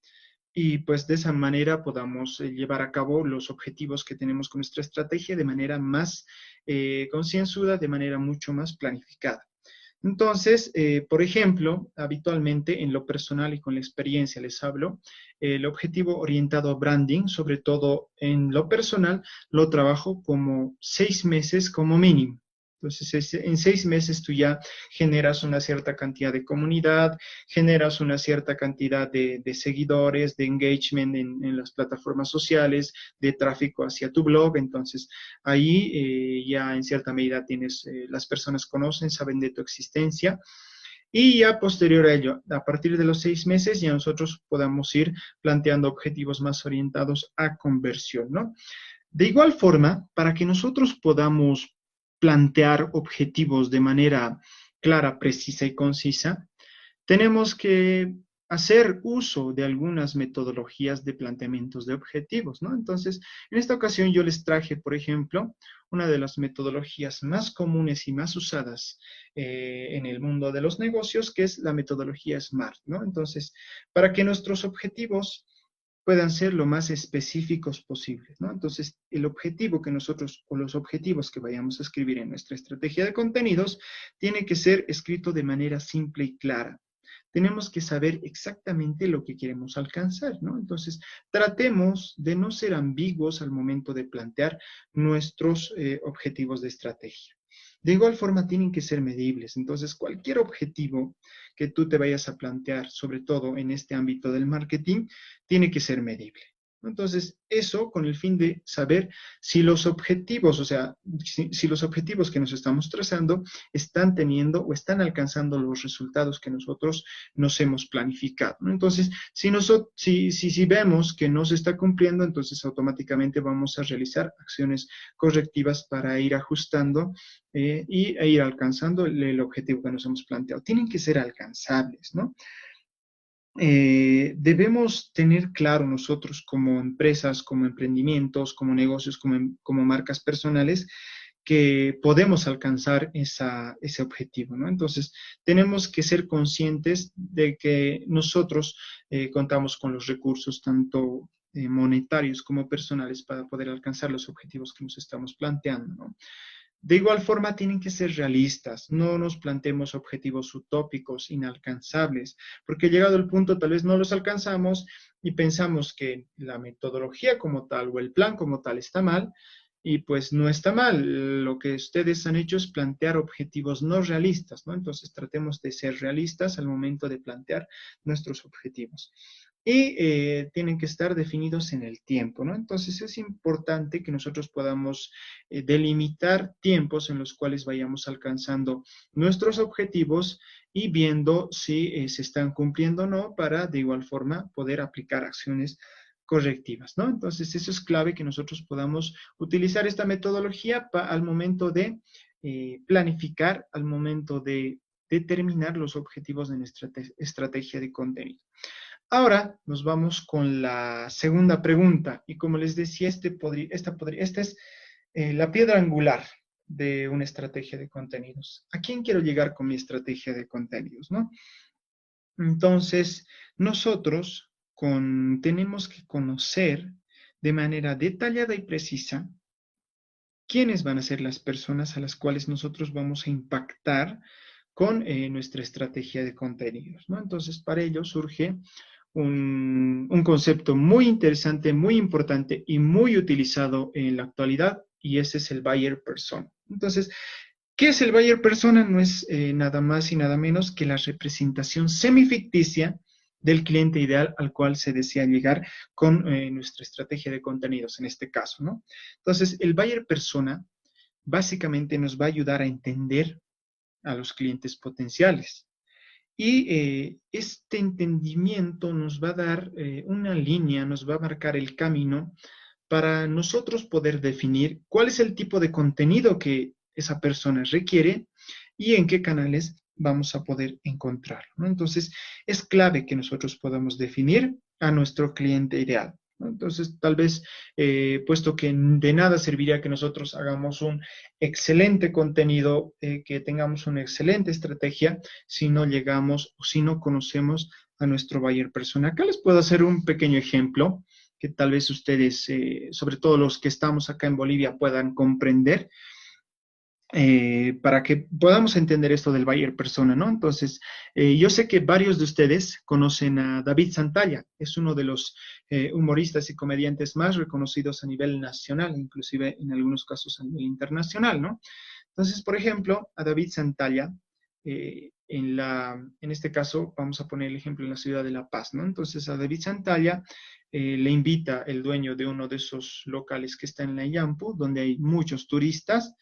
y pues de esa manera podamos llevar a cabo los objetivos que tenemos con nuestra estrategia de manera más concienzuda, de manera mucho más planificada. Entonces, por ejemplo, habitualmente en lo personal y con la experiencia les hablo, el objetivo orientado a branding, sobre todo en lo personal, lo trabajo como 6 meses como mínimo. Entonces, en 6 meses tú ya generas una cierta cantidad de comunidad, generas una cierta cantidad de seguidores, de engagement en las plataformas sociales, de tráfico hacia tu blog. Entonces, ahí ya en cierta medida tienes, las personas conocen, saben de tu existencia. Y ya posterior a ello, a partir de los 6 meses, ya nosotros podamos ir planteando objetivos más orientados a conversión, ¿no? De igual forma, para que nosotros podamos plantear objetivos de manera clara, precisa y concisa, tenemos que hacer uso de algunas metodologías de planteamientos de objetivos, ¿no? Entonces, en esta ocasión yo les traje, por ejemplo, una de las metodologías más comunes y más usadas en el mundo de los negocios, que es la metodología SMART, ¿no? Entonces, para que nuestros objetivos puedan ser lo más específicos posibles, ¿no? Entonces, el objetivo que nosotros, o los objetivos que vayamos a escribir en nuestra estrategia de contenidos, tiene que ser escrito de manera simple y clara. Tenemos que saber exactamente lo que queremos alcanzar, ¿no? Entonces, tratemos de no ser ambiguos al momento de plantear nuestros objetivos de estrategia. De igual forma, tienen que ser medibles. Entonces, cualquier objetivo que tú te vayas a plantear, sobre todo en este ámbito del marketing, tiene que ser medible. Entonces, eso con el fin de saber si los objetivos, o sea, si los objetivos que nos estamos trazando están teniendo o están alcanzando los resultados que nosotros nos hemos planificado, ¿no? Entonces, si vemos que no se está cumpliendo, entonces automáticamente vamos a realizar acciones correctivas para ir ajustando e ir alcanzando el objetivo que nos hemos planteado. Tienen que ser alcanzables, ¿no? Debemos tener claro nosotros como empresas, como emprendimientos, como negocios, como marcas personales, que podemos alcanzar ese objetivo, ¿no? Entonces, tenemos que ser conscientes de que nosotros contamos con los recursos tanto monetarios como personales para poder alcanzar los objetivos que nos estamos planteando, ¿no? De igual forma, tienen que ser realistas, no nos planteemos objetivos utópicos, inalcanzables, porque llegado el punto tal vez no los alcanzamos y pensamos que la metodología como tal o el plan como tal está mal, y pues no está mal. Lo que ustedes han hecho es plantear objetivos no realistas, ¿no? Entonces tratemos de ser realistas al momento de plantear nuestros objetivos y tienen que estar definidos en el tiempo, ¿no? Entonces es importante que nosotros podamos delimitar tiempos en los cuales vayamos alcanzando nuestros objetivos y viendo si se están cumpliendo o no para de igual forma poder aplicar acciones correctivas, ¿no? Entonces eso es clave que nosotros podamos utilizar esta metodología al momento de planificar, al momento de determinar los objetivos de nuestra estrategia de contenido. Ahora nos vamos con la segunda pregunta y como les decía, esta es la piedra angular de una estrategia de contenidos. ¿A quién quiero llegar con mi estrategia de contenidos, no? Entonces, nosotros tenemos que conocer de manera detallada y precisa quiénes van a ser las personas a las cuales nosotros vamos a impactar con nuestra estrategia de contenidos, ¿no? Entonces, para ello surge un concepto muy interesante, muy importante y muy utilizado en la actualidad, y ese es el buyer persona. Entonces, ¿qué es el buyer persona? No es nada más y nada menos que la representación semificticia del cliente ideal al cual se desea llegar con nuestra estrategia de contenidos, en este caso, ¿no? Entonces, el buyer persona básicamente nos va a ayudar a entender a los clientes potenciales. Y este entendimiento nos va a dar una línea, nos va a marcar el camino para nosotros poder definir cuál es el tipo de contenido que esa persona requiere y en qué canales vamos a poder encontrarlo, ¿no? Entonces, es clave que nosotros podamos definir a nuestro cliente ideal, ¿no? Entonces, tal vez, puesto que de nada serviría que nosotros hagamos un excelente contenido, que tengamos una excelente estrategia, si no llegamos o si no conocemos a nuestro buyer persona. Acá les puedo hacer un pequeño ejemplo que tal vez ustedes, sobre todo los que estamos acá en Bolivia, puedan comprender, para que podamos entender esto del buyer persona, ¿no? Entonces, yo sé que varios de ustedes conocen a David Santalla, es uno de los humoristas y comediantes más reconocidos a nivel nacional, inclusive en algunos casos a nivel internacional, ¿no? Entonces, por ejemplo, a David Santalla, en este caso, vamos a poner el ejemplo en la ciudad de La Paz, ¿no? Entonces, a David Santalla le invita el dueño de uno de esos locales que está en la Yampu, donde hay muchos turistas,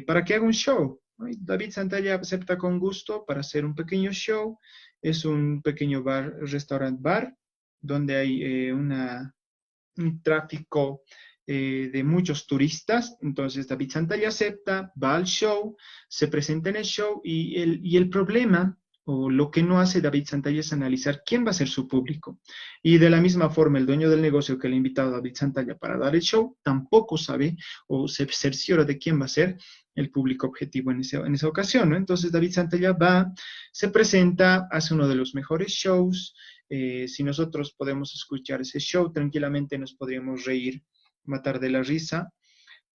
para que haga un show, ¿no? Y David Santalla acepta con gusto para hacer un pequeño show. Es un pequeño bar, restaurant bar, donde hay un tráfico de muchos turistas. Entonces David Santalla acepta, va al show, se presenta en el show y el problema o lo que no hace David Santalla es analizar quién va a ser su público. Y de la misma forma, el dueño del negocio que le ha invitado a David Santalla para dar el show tampoco sabe o se cerciora de quién va a ser el público objetivo en esa ocasión, ¿no? Entonces David Santalla va, se presenta, hace uno de los mejores shows. Si nosotros podemos escuchar ese show, tranquilamente nos podríamos reír, matar de la risa,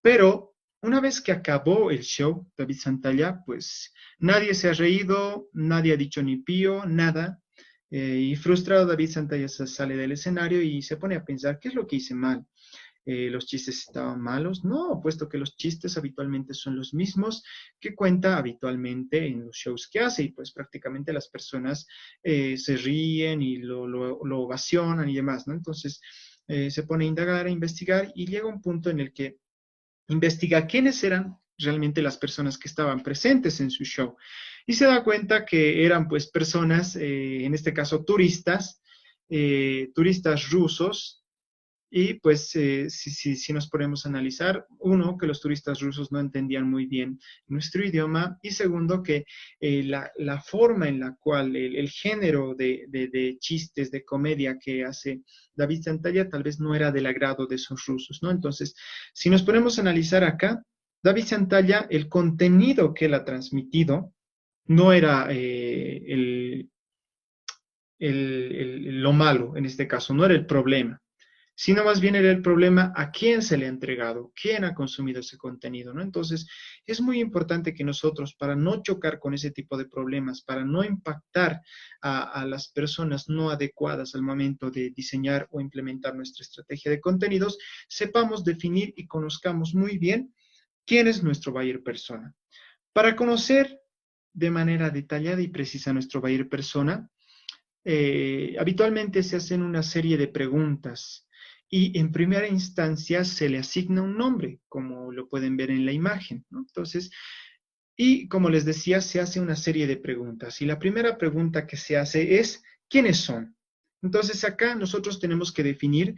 pero una vez que acabó el show, David Santalla, pues nadie se ha reído, nadie ha dicho ni pío, nada, y frustrado David Santalla sale del escenario y se pone a pensar, ¿qué es lo que hice mal? ¿Los chistes estaban malos? No, puesto que los chistes habitualmente son los mismos que cuenta habitualmente en los shows que hace, y pues prácticamente las personas se ríen y lo ovacionan y demás, ¿no? Entonces se pone a indagar, a investigar, y llega un punto en el que investiga quiénes eran realmente las personas que estaban presentes en su show. Y se da cuenta que eran pues personas, en este caso turistas rusos, y pues si nos ponemos a analizar, uno, que los turistas rusos no entendían muy bien nuestro idioma, y segundo, que la forma en la cual el género de chistes, de comedia que hace David Santalla tal vez no era del agrado de esos rusos, ¿no? Entonces, si nos ponemos a analizar acá, David Santalla, el contenido que él ha transmitido no era lo malo en este caso, no era el problema. sino más bien era el problema a quién se le ha entregado, quién ha consumido ese contenido, ¿no? Entonces, es muy importante que nosotros, para no chocar con ese tipo de problemas, para no impactar a las personas no adecuadas al momento de diseñar o implementar nuestra estrategia de contenidos, sepamos definir y conozcamos muy bien quién es nuestro buyer persona. Para conocer de manera detallada y precisa nuestro buyer persona, habitualmente se hacen una serie de preguntas y en primera instancia se le asigna un nombre, como lo pueden ver en la imagen, ¿no? Entonces, y como les decía, se hace una serie de preguntas. Y la primera pregunta que se hace es, ¿quiénes son? Entonces, acá nosotros tenemos que definir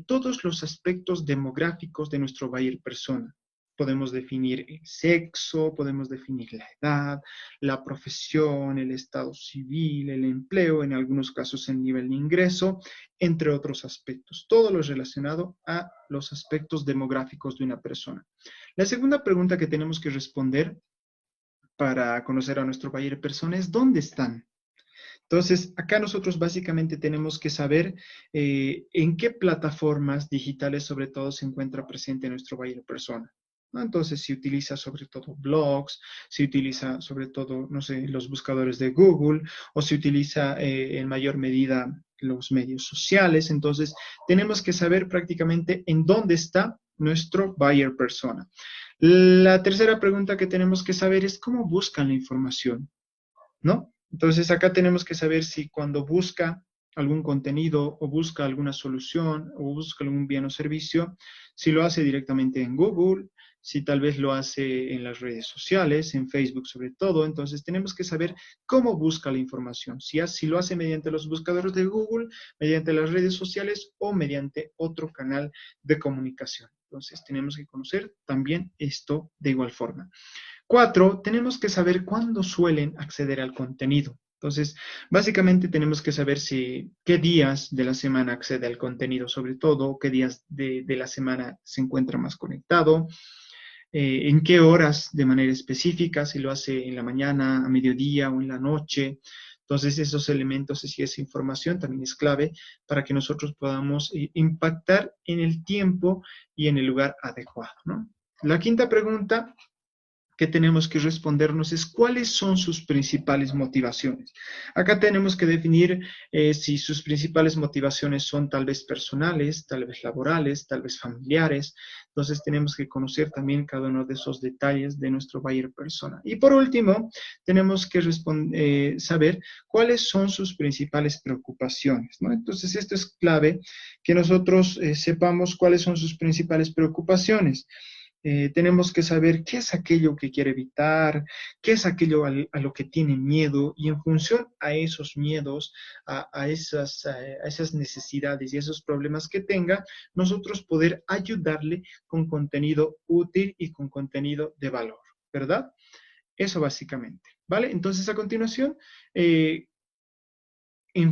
todos los aspectos demográficos de nuestro buyer persona. Podemos definir el sexo, podemos definir la edad, la profesión, el estado civil, el empleo, en algunos casos el nivel de ingreso, entre otros aspectos. Todo lo relacionado a los aspectos demográficos de una persona. La segunda pregunta que tenemos que responder para conocer a nuestro buyer persona es dónde están. Entonces, acá nosotros básicamente tenemos que saber en qué plataformas digitales sobre todo se encuentra presente nuestro buyer persona, ¿no? Entonces, si utiliza sobre todo blogs, si utiliza sobre todo, no sé, los buscadores de Google, o si utiliza en mayor medida los medios sociales. Entonces, tenemos que saber prácticamente en dónde está nuestro buyer persona. La tercera pregunta que tenemos que saber es cómo buscan la información, ¿no? Entonces acá tenemos que saber si cuando busca algún contenido o busca alguna solución o busca algún bien o servicio, si lo hace directamente en Google, si tal vez lo hace en las redes sociales, en Facebook sobre todo. Entonces tenemos que saber cómo busca la información, si lo hace mediante los buscadores de Google, mediante las redes sociales o mediante otro canal de comunicación. Entonces tenemos que conocer también esto de igual forma. 4, tenemos que saber cuándo suelen acceder al contenido. Entonces, básicamente tenemos que saber qué días de la semana accede al contenido, sobre todo, qué días de la semana se encuentra más conectado, en qué horas de manera específica, si lo hace en la mañana, a mediodía o en la noche. Entonces, esos elementos y esa información también es clave para que nosotros podamos impactar en el tiempo y en el lugar adecuado, ¿no? La quinta pregunta que tenemos que respondernos es cuáles son sus principales motivaciones. Acá tenemos que definir si sus principales motivaciones son tal vez personales, tal vez laborales, tal vez familiares. Entonces tenemos que conocer también cada uno de esos detalles de nuestro buyer persona. Y por último, tenemos que saber cuáles son sus principales preocupaciones, ¿no? Entonces esto es clave, que nosotros sepamos cuáles son sus principales preocupaciones. Tenemos que saber qué es aquello que quiere evitar, qué es aquello a lo que tiene miedo, y en función a esos miedos, a esas necesidades y esos problemas que tenga, nosotros poder ayudarle con contenido útil y con contenido de valor, ¿verdad? Eso básicamente, ¿vale? Entonces, a continuación, en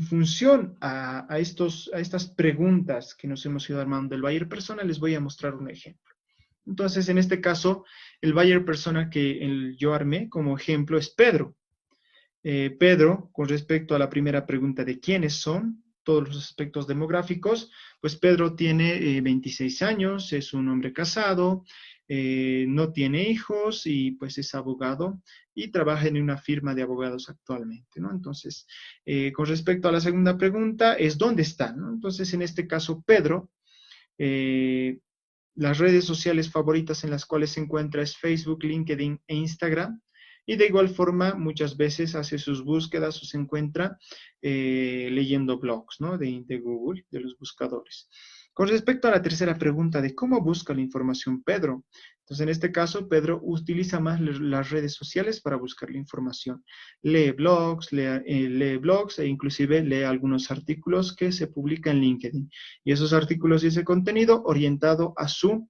función a estas preguntas que nos hemos ido armando del buyer persona, les voy a mostrar un ejemplo. Entonces, en este caso, el buyer persona que yo armé como ejemplo es Pedro. Pedro, con respecto a la primera pregunta de quiénes son, todos los aspectos demográficos, pues Pedro tiene 26 años, es un hombre casado, no tiene hijos y pues es abogado y trabaja en una firma de abogados actualmente, ¿no? Entonces, con respecto a la segunda pregunta, es ¿dónde está? ¿No? Entonces, en este caso, Pedro, eh, las redes sociales favoritas en las cuales se encuentra es Facebook, LinkedIn e Instagram. Y de igual forma, muchas veces hace sus búsquedas o se encuentra leyendo blogs, ¿no? de Google, de los buscadores. Con respecto a la tercera pregunta de cómo busca la información Pedro, entonces en este caso Pedro utiliza más las redes sociales para buscar la información. Lee blogs e inclusive lee algunos artículos que se publican en LinkedIn. Y esos artículos y ese contenido orientado a su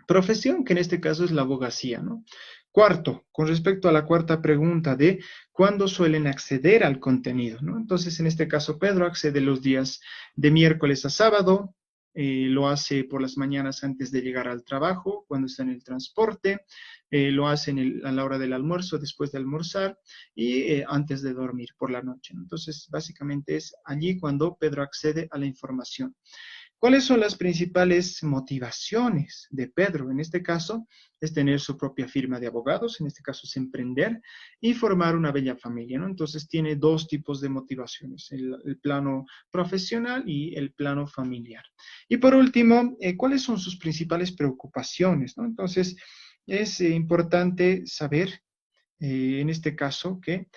profesión, que en este caso es la abogacía, ¿no? Cuarto, con respecto a la cuarta pregunta de cuándo suelen acceder al contenido, ¿no? Entonces, en este caso, Pedro accede los días de miércoles a sábado, lo hace por las mañanas antes de llegar al trabajo, cuando está en el transporte, lo hace a la hora del almuerzo, después de almorzar y antes de dormir por la noche, ¿no? Entonces, básicamente es allí cuando Pedro accede a la información. ¿Cuáles son las principales motivaciones de Pedro? En este caso, es tener su propia firma de abogados, en este caso es emprender y formar una bella familia, ¿no? Entonces tiene dos tipos de motivaciones, el plano profesional y el plano familiar. Y por último, ¿cuáles son sus principales preocupaciones, ¿no? Entonces, es importante saber, en este caso, que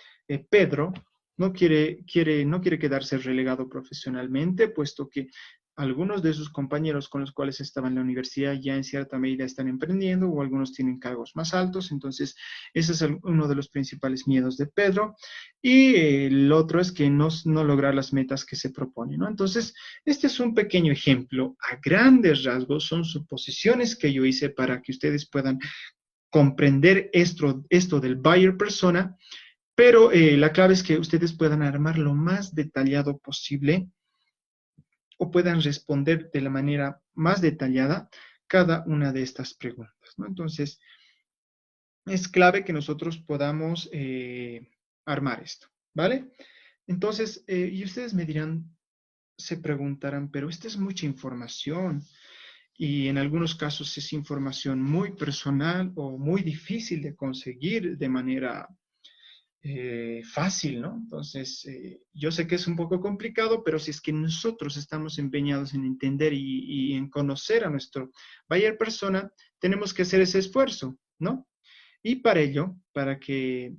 Pedro no quiere quedarse relegado profesionalmente, puesto que algunos de sus compañeros con los cuales estaba en la universidad ya en cierta medida están emprendiendo o algunos tienen cargos más altos, entonces ese es uno de los principales miedos de Pedro. Y el otro es que no lograr las metas que se propone, ¿no? Entonces, este es un pequeño ejemplo. A grandes rasgos son suposiciones que yo hice para que ustedes puedan comprender esto del buyer persona, pero la clave es que ustedes puedan armar lo más detallado posible o puedan responder de la manera más detallada cada una de estas preguntas, ¿no? Entonces, es clave que nosotros podamos armar esto, ¿vale? Entonces, y ustedes me dirán, se preguntarán, pero esta es mucha información y en algunos casos es información muy personal o muy difícil de conseguir de manera fácil, ¿no? Entonces, yo sé que es un poco complicado, pero si es que nosotros estamos empeñados en entender y en conocer a nuestro buyer persona, tenemos que hacer ese esfuerzo, ¿no? Y para ello, para que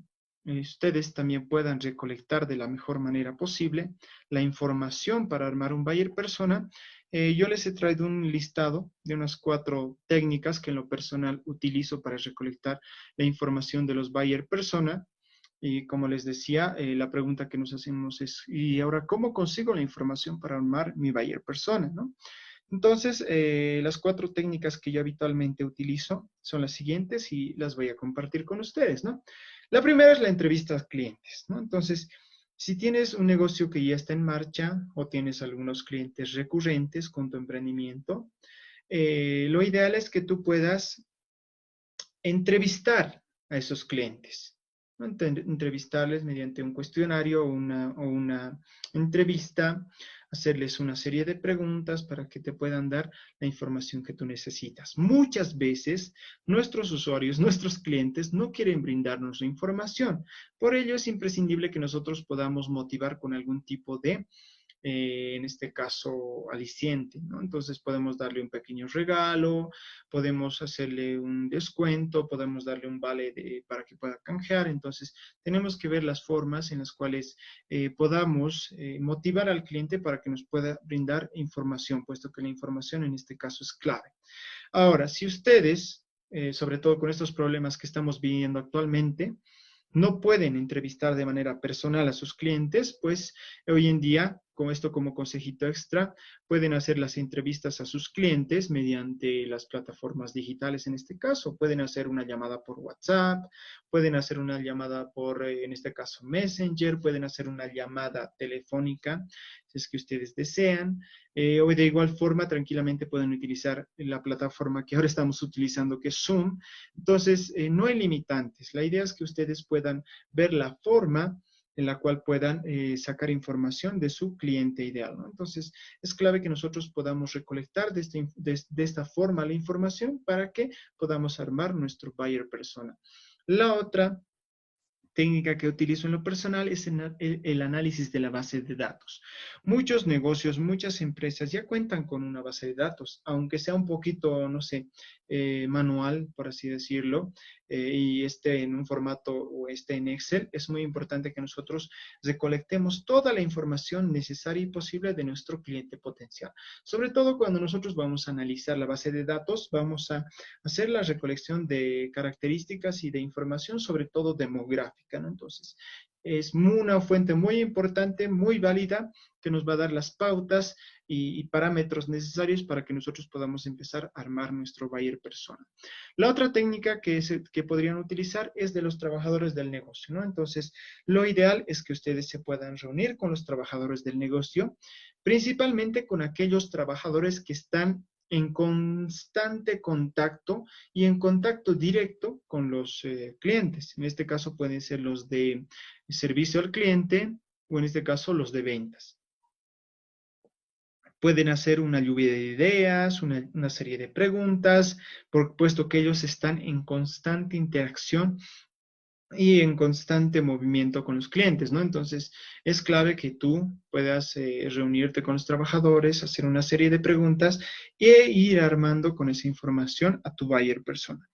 ustedes también puedan recolectar de la mejor manera posible la información para armar un buyer persona, yo les he traído un listado de unas 4 técnicas que en lo personal utilizo para recolectar la información de los buyer persona. Y como les decía, la pregunta que nos hacemos es, ¿y ahora cómo consigo la información para armar mi buyer persona, ¿no? Entonces, las 4 técnicas que yo habitualmente utilizo son las siguientes y las voy a compartir con ustedes, ¿no? La primera es la entrevista a clientes, ¿no? Entonces, si tienes un negocio que ya está en marcha o tienes algunos clientes recurrentes con tu emprendimiento, lo ideal es que tú puedas entrevistar a esos clientes, ¿no? Entrevistarles mediante un cuestionario o una entrevista, hacerles una serie de preguntas para que te puedan dar la información que tú necesitas. Muchas veces nuestros usuarios, nuestros clientes no quieren brindarnos la información. Por ello es imprescindible que nosotros podamos motivar con algún tipo de en este caso, aliciente, ¿no? Entonces podemos darle un pequeño regalo, podemos hacerle un descuento, podemos darle un vale para que pueda canjear. Entonces, tenemos que ver las formas en las cuales podamos motivar al cliente para que nos pueda brindar información, puesto que la información en este caso es clave. Ahora, si ustedes, sobre todo con estos problemas que estamos viviendo actualmente, no pueden entrevistar de manera personal a sus clientes, pues hoy en día, con esto como consejito extra, pueden hacer las entrevistas a sus clientes mediante las plataformas digitales en este caso. Pueden hacer una llamada por WhatsApp, pueden hacer una llamada por, en este caso, Messenger, pueden hacer una llamada telefónica, si es que ustedes desean. O de igual forma, tranquilamente pueden utilizar la plataforma que ahora estamos utilizando, que es Zoom. Entonces, no hay limitantes. La idea es que ustedes puedan ver la forma en la cual puedan sacar información de su cliente ideal, ¿no? Entonces, es clave que nosotros podamos recolectar de esta forma la información para que podamos armar nuestro buyer persona. La otra técnica que utilizo en lo personal es el análisis de la base de datos. Muchos negocios, muchas empresas ya cuentan con una base de datos, aunque sea un poquito, no sé, manual, por así decirlo, y esté en un formato o esté en Excel, es muy importante que nosotros recolectemos toda la información necesaria y posible de nuestro cliente potencial. Sobre todo cuando nosotros vamos a analizar la base de datos, vamos a hacer la recolección de características y de información, sobre todo demográfica, ¿no? Entonces, es una fuente muy importante, muy válida, que nos va a dar las pautas y parámetros necesarios para que nosotros podamos empezar a armar nuestro buyer persona. La otra técnica que podrían utilizar es de los trabajadores del negocio, ¿no? Entonces, lo ideal es que ustedes se puedan reunir con los trabajadores del negocio, principalmente con aquellos trabajadores que están en constante contacto y en contacto directo con los clientes. En este caso pueden ser los de servicio al cliente o en este caso los de ventas. Pueden hacer una lluvia de ideas, una serie de preguntas, puesto que ellos están en constante interacción y en constante movimiento con los clientes, ¿no? Entonces, es clave que tú puedas reunirte con los trabajadores, hacer una serie de preguntas e ir armando con esa información a tu buyer persona.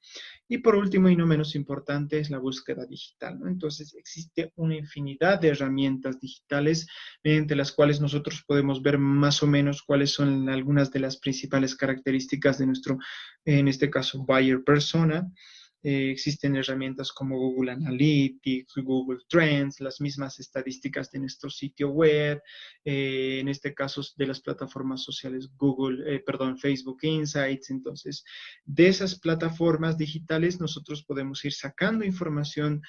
Y por último, y no menos importante, es la búsqueda digital, ¿no? Entonces, existe una infinidad de herramientas digitales mediante las cuales nosotros podemos ver más o menos cuáles son algunas de las principales características de nuestro, en este caso, buyer persona. Existen herramientas como Google Analytics, Google Trends, las mismas estadísticas de nuestro sitio web, en este caso de las plataformas sociales Facebook Insights. Entonces, de esas plataformas digitales nosotros podemos ir sacando información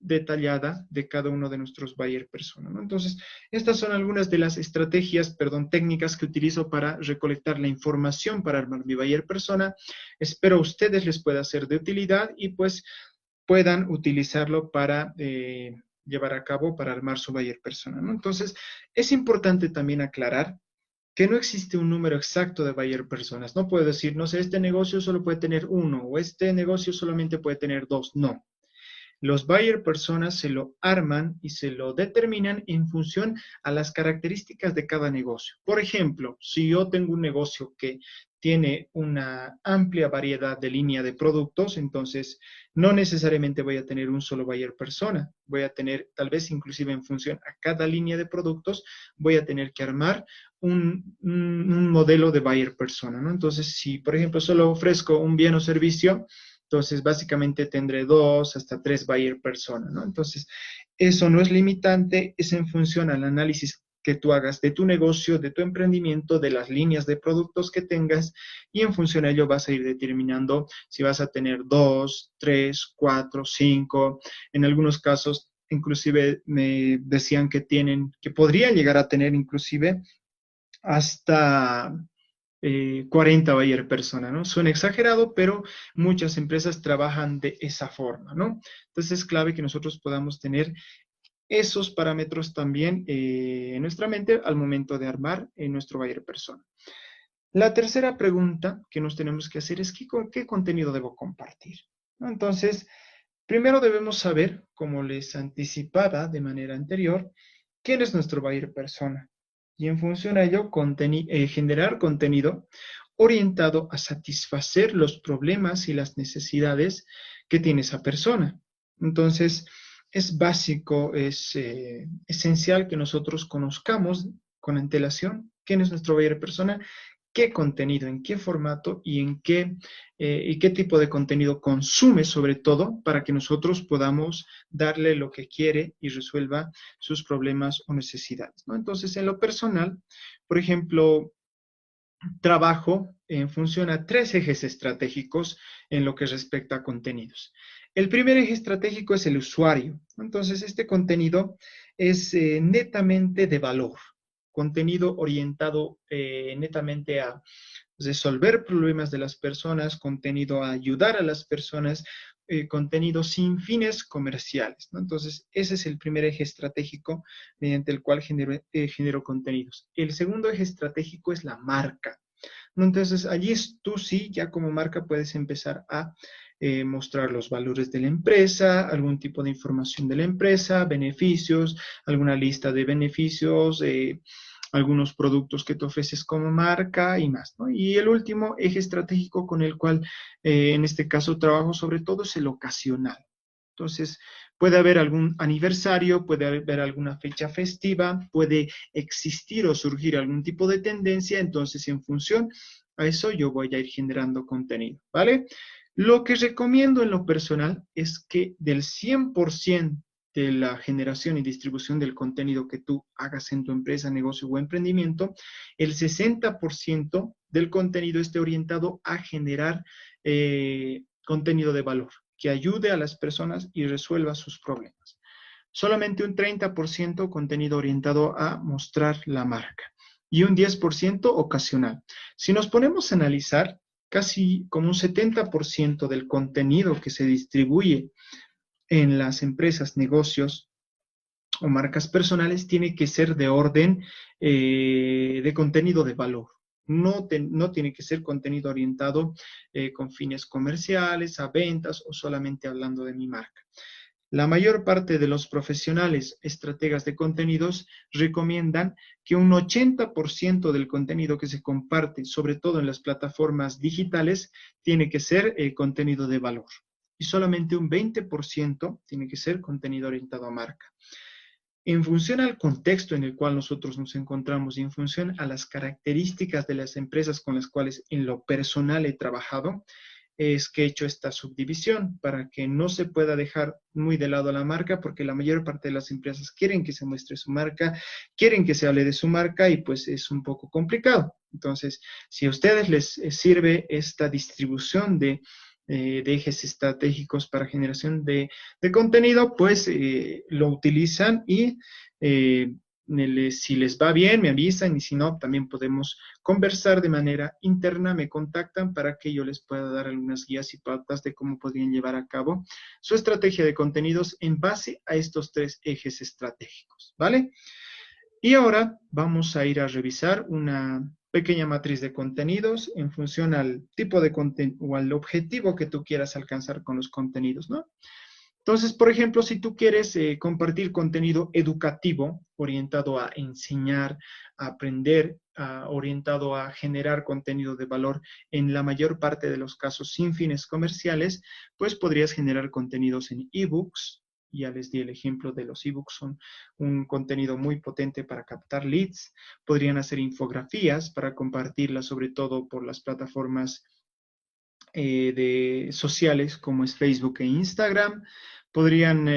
detallada de cada uno de nuestros buyer persona, ¿no? Entonces, estas son algunas de las estrategias, técnicas que utilizo para recolectar la información para armar mi buyer persona. Espero a ustedes les pueda ser de utilidad y pues puedan utilizarlo para llevar a cabo, para armar su buyer persona, ¿no? Entonces, es importante también aclarar que no existe un número exacto de buyer personas. No puedo decir, no sé, este negocio solo puede tener uno o este negocio solamente puede tener dos. No. Los buyer personas se lo arman y se lo determinan en función a las características de cada negocio. Por ejemplo, si yo tengo un negocio que tiene una amplia variedad de línea de productos, entonces no necesariamente voy a tener un solo buyer persona. Voy a tener, tal vez inclusive en función a cada línea de productos, voy a tener que armar un modelo de buyer persona, ¿no? Entonces, si por ejemplo solo ofrezco un bien o servicio, entonces básicamente tendré 2 hasta 3 buyer persona, ¿no? Entonces, eso no es limitante, es en función al análisis que tú hagas de tu negocio, de tu emprendimiento, de las líneas de productos que tengas, y en función a ello vas a ir determinando si vas a tener 2, 3, 4, 5. En algunos casos, inclusive me decían que podrían llegar a tener inclusive hasta 40 buyer persona, ¿no? Suena exagerado, pero muchas empresas trabajan de esa forma, ¿no? Entonces es clave que nosotros podamos tener esos parámetros también en nuestra mente al momento de armar nuestro buyer persona. La tercera pregunta que nos tenemos que hacer es ¿qué contenido debo compartir? ¿No? Entonces, primero debemos saber, como les anticipaba de manera anterior, quién es nuestro buyer persona. Y en función a ello, generar contenido orientado a satisfacer los problemas y las necesidades que tiene esa persona. Entonces, es básico, es esencial que nosotros conozcamos con antelación quién es nuestro buyer persona, qué contenido, en qué formato y qué tipo de contenido consume sobre todo para que nosotros podamos darle lo que quiere y resuelva sus problemas o necesidades, ¿no? Entonces, en lo personal, por ejemplo, trabajo en función a 3 ejes estratégicos en lo que respecta a contenidos. El primer eje estratégico es el usuario. Entonces, este contenido es netamente de valor, contenido orientado netamente a resolver problemas de las personas, contenido a ayudar a las personas, contenido sin fines comerciales, ¿no? Entonces, ese es el primer eje estratégico mediante el cual genero contenidos. El segundo eje estratégico es la marca, ¿no? Entonces, allí tú sí, ya como marca puedes empezar a mostrar los valores de la empresa, algún tipo de información de la empresa, beneficios, alguna lista de beneficios, algunos productos que te ofreces como marca y más, ¿no? Y el último eje estratégico con el cual en este caso trabajo sobre todo es el ocasional. Entonces, puede haber algún aniversario, puede haber alguna fecha festiva, puede existir o surgir algún tipo de tendencia, entonces en función a eso yo voy a ir generando contenido, ¿vale? Lo que recomiendo en lo personal es que del 100% de la generación y distribución del contenido que tú hagas en tu empresa, negocio o emprendimiento, el 60% del contenido esté orientado a generar contenido de valor, que ayude a las personas y resuelva sus problemas. Solamente un 30% contenido orientado a mostrar la marca y un 10% ocasional. Si nos ponemos a analizar, casi como un 70% del contenido que se distribuye en las empresas, negocios o marcas personales tiene que ser de orden de contenido de valor. No tiene que ser contenido orientado con fines comerciales, a ventas o solamente hablando de mi marca. La mayor parte de los profesionales estrategas de contenidos recomiendan que un 80% del contenido que se comparte, sobre todo en las plataformas digitales, tiene que ser contenido de valor. Y solamente un 20% tiene que ser contenido orientado a marca. En función al contexto en el cual nosotros nos encontramos y en función a las características de las empresas con las cuales en lo personal he trabajado, es que he hecho esta subdivisión para que no se pueda dejar muy de lado la marca, porque la mayor parte de las empresas quieren que se muestre su marca, quieren que se hable de su marca y pues es un poco complicado. Entonces, si a ustedes les sirve esta distribución de ejes estratégicos para generación de contenido, pues lo utilizan y si les va bien, me avisan y si no, también podemos conversar de manera interna, me contactan para que yo les pueda dar algunas guías y pautas de cómo podrían llevar a cabo su estrategia de contenidos en base a estos 3 ejes estratégicos, ¿vale? Y ahora vamos a ir a revisar una pequeña matriz de contenidos en función al tipo de contenido o al objetivo que tú quieras alcanzar con los contenidos, ¿no? Entonces, por ejemplo, si tú quieres compartir contenido educativo orientado a enseñar, a aprender, orientado a generar contenido de valor en la mayor parte de los casos sin fines comerciales, pues podrías generar contenidos en ebooks. Ya les di el ejemplo de los ebooks, son un contenido muy potente para captar leads. Podrían hacer infografías para compartirlas, sobre todo por las plataformas sociales como es Facebook e Instagram. Podrían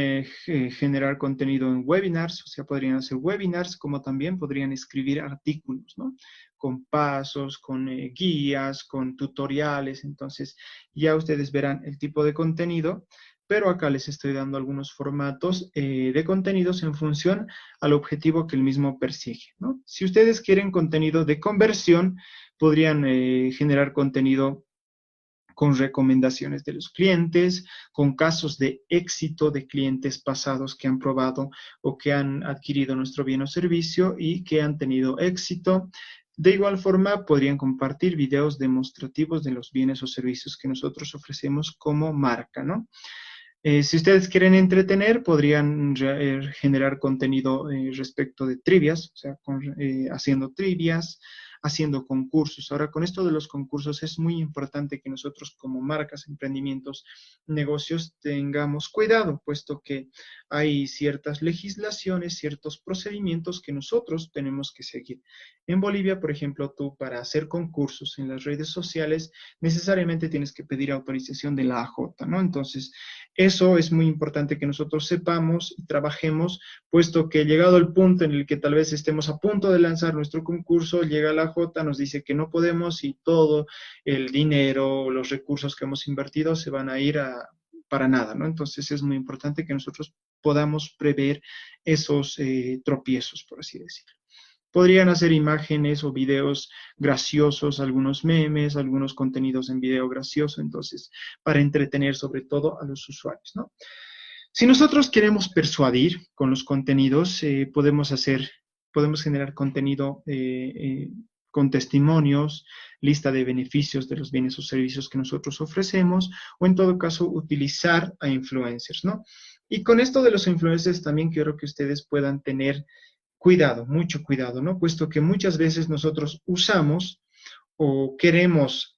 generar contenido en webinars, o sea, podrían hacer webinars, como también podrían escribir artículos, ¿no? Con pasos, con guías, con tutoriales. Entonces, ya ustedes verán el tipo de contenido, pero acá les estoy dando algunos formatos de contenidos en función al objetivo que el mismo persigue, ¿no? Si ustedes quieren contenido de conversión, podrían generar contenido con recomendaciones de los clientes, con casos de éxito de clientes pasados que han probado o que han adquirido nuestro bien o servicio y que han tenido éxito. De igual forma, podrían compartir videos demostrativos de los bienes o servicios que nosotros ofrecemos como marca, ¿no? Si ustedes quieren entretener, podrían generar contenido respecto de trivias, o sea, haciendo trivias, haciendo concursos. Ahora, con esto de los concursos es muy importante que nosotros como marcas, emprendimientos, negocios tengamos cuidado, puesto que hay ciertas legislaciones, ciertos procedimientos que nosotros tenemos que seguir. En Bolivia, por ejemplo, tú para hacer concursos en las redes sociales necesariamente tienes que pedir autorización de la AJ, ¿no? Entonces, eso es muy importante que nosotros sepamos y trabajemos, puesto que llegado el punto en el que tal vez estemos a punto de lanzar nuestro concurso, llega la J, nos dice que no podemos y todo el dinero, los recursos que hemos invertido se van a ir para nada, ¿no? Entonces es muy importante que nosotros podamos prever esos tropiezos, por así decirlo. Podrían hacer imágenes o videos graciosos, algunos memes, algunos contenidos en video gracioso, entonces, para entretener sobre todo a los usuarios, ¿no? Si nosotros queremos persuadir con los contenidos, podemos generar contenido con testimonios, lista de beneficios de los bienes o servicios que nosotros ofrecemos, o en todo caso, utilizar a influencers, ¿no? Y con esto de los influencers también quiero que ustedes puedan tener cuidado, mucho cuidado, ¿no? Puesto que muchas veces nosotros usamos o queremos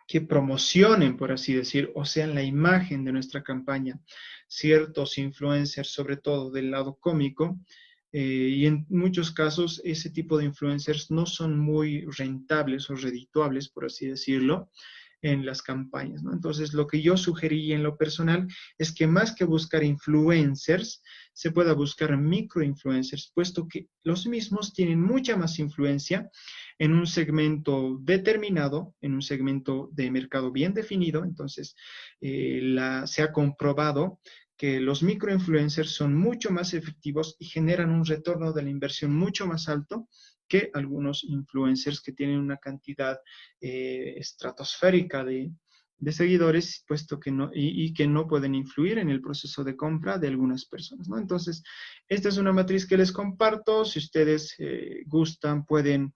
que promocionen, por así decir, o sean la imagen de nuestra campaña, ciertos influencers, sobre todo del lado cómico, y en muchos casos ese tipo de influencers no son muy rentables o redituables, por así decirlo, en las campañas, ¿no? Entonces, lo que yo sugerí en lo personal es que más que buscar influencers, se pueda buscar microinfluencers, puesto que los mismos tienen mucha más influencia en un segmento determinado, en un segmento de mercado bien definido. Entonces, se ha comprobado que los microinfluencers son mucho más efectivos y generan un retorno de la inversión mucho más alto que algunos influencers que tienen una cantidad estratosférica de seguidores, puesto que no, y que no pueden influir en el proceso de compra de algunas personas, ¿no? Entonces, esta es una matriz que les comparto. Si ustedes gustan, pueden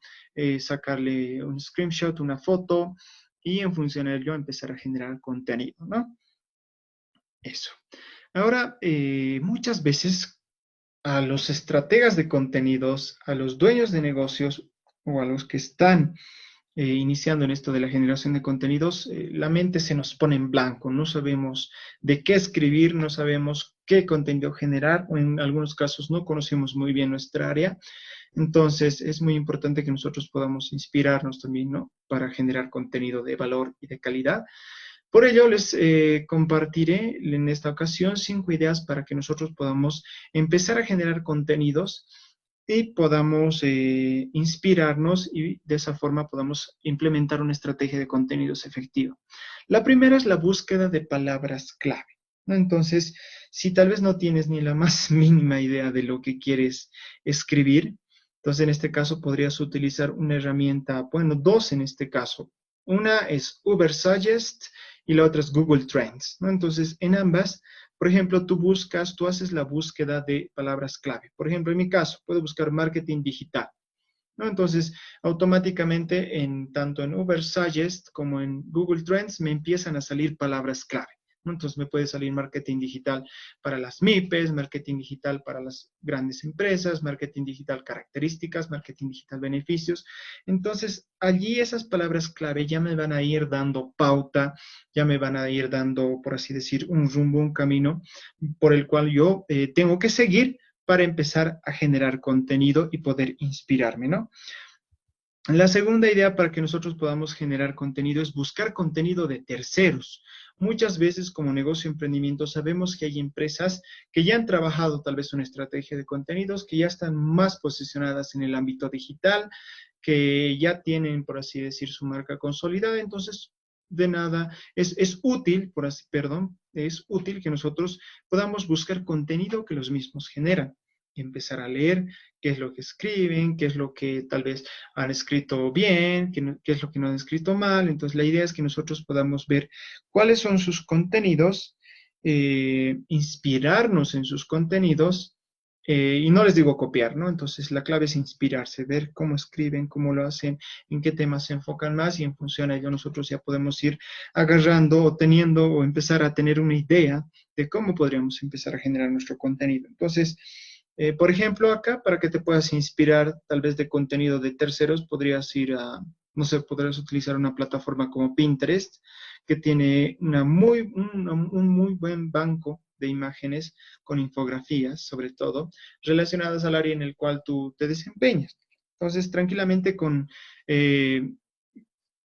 sacarle un screenshot, una foto, y en función de ello empezar a generar contenido, ¿no? Eso. Ahora, muchas veces a los estrategas de contenidos, a los dueños de negocios o a los que están iniciando en esto de la generación de contenidos, la mente se nos pone en blanco, no sabemos de qué escribir, no sabemos qué contenido generar, o en algunos casos no conocemos muy bien nuestra área. Entonces, es muy importante que nosotros podamos inspirarnos también, ¿no? Para generar contenido de valor y de calidad. Por ello, les compartiré en esta ocasión 5 ideas para que nosotros podamos empezar a generar contenidos y podamos inspirarnos y de esa forma podamos implementar una estrategia de contenidos efectiva. La primera es la búsqueda de palabras clave, ¿no? Entonces, si tal vez no tienes ni la más mínima idea de lo que quieres escribir, entonces en este caso podrías utilizar una herramienta, bueno, dos en este caso. Una es Ubersuggest y la otra es Google Trends, ¿no? Entonces, en ambas, por ejemplo, tú haces la búsqueda de palabras clave. Por ejemplo, en mi caso, puedo buscar marketing digital, ¿no? Entonces, automáticamente, tanto en Ubersuggest como en Google Trends, me empiezan a salir palabras clave, ¿no? Entonces, me puede salir marketing digital para las MIPES, marketing digital para las grandes empresas, marketing digital características, marketing digital beneficios. Entonces, allí esas palabras clave ya me van a ir dando pauta, ya me van a ir dando, por así decir, un rumbo, un camino por el cual yo tengo que seguir para empezar a generar contenido y poder inspirarme, ¿no? La segunda idea para que nosotros podamos generar contenido es buscar contenido de terceros. Muchas veces como negocio emprendimiento sabemos que hay empresas que ya han trabajado tal vez una estrategia de contenidos, que ya están más posicionadas en el ámbito digital, que ya tienen, por así decir, su marca consolidada. Entonces, de nada, es útil, es útil que nosotros podamos buscar contenido que los mismos generan y empezar a leer qué es lo que escriben, qué es lo que tal vez han escrito bien, qué es lo que no han escrito mal. Entonces, la idea es que nosotros podamos ver cuáles son sus contenidos, inspirarnos en sus contenidos, y no les digo copiar, ¿no? Entonces, la clave es inspirarse, ver cómo escriben, cómo lo hacen, en qué temas se enfocan más, y en función a ello nosotros ya podemos ir agarrando o teniendo o empezar a tener una idea de cómo podríamos empezar a generar nuestro contenido. Entonces, por ejemplo, acá, para que te puedas inspirar tal vez de contenido de terceros, podrías ir a, no sé, podrías utilizar una plataforma como Pinterest, que tiene un muy buen banco de imágenes con infografías, sobre todo, relacionadas al área en el cual tú te desempeñas. Entonces, tranquilamente eh,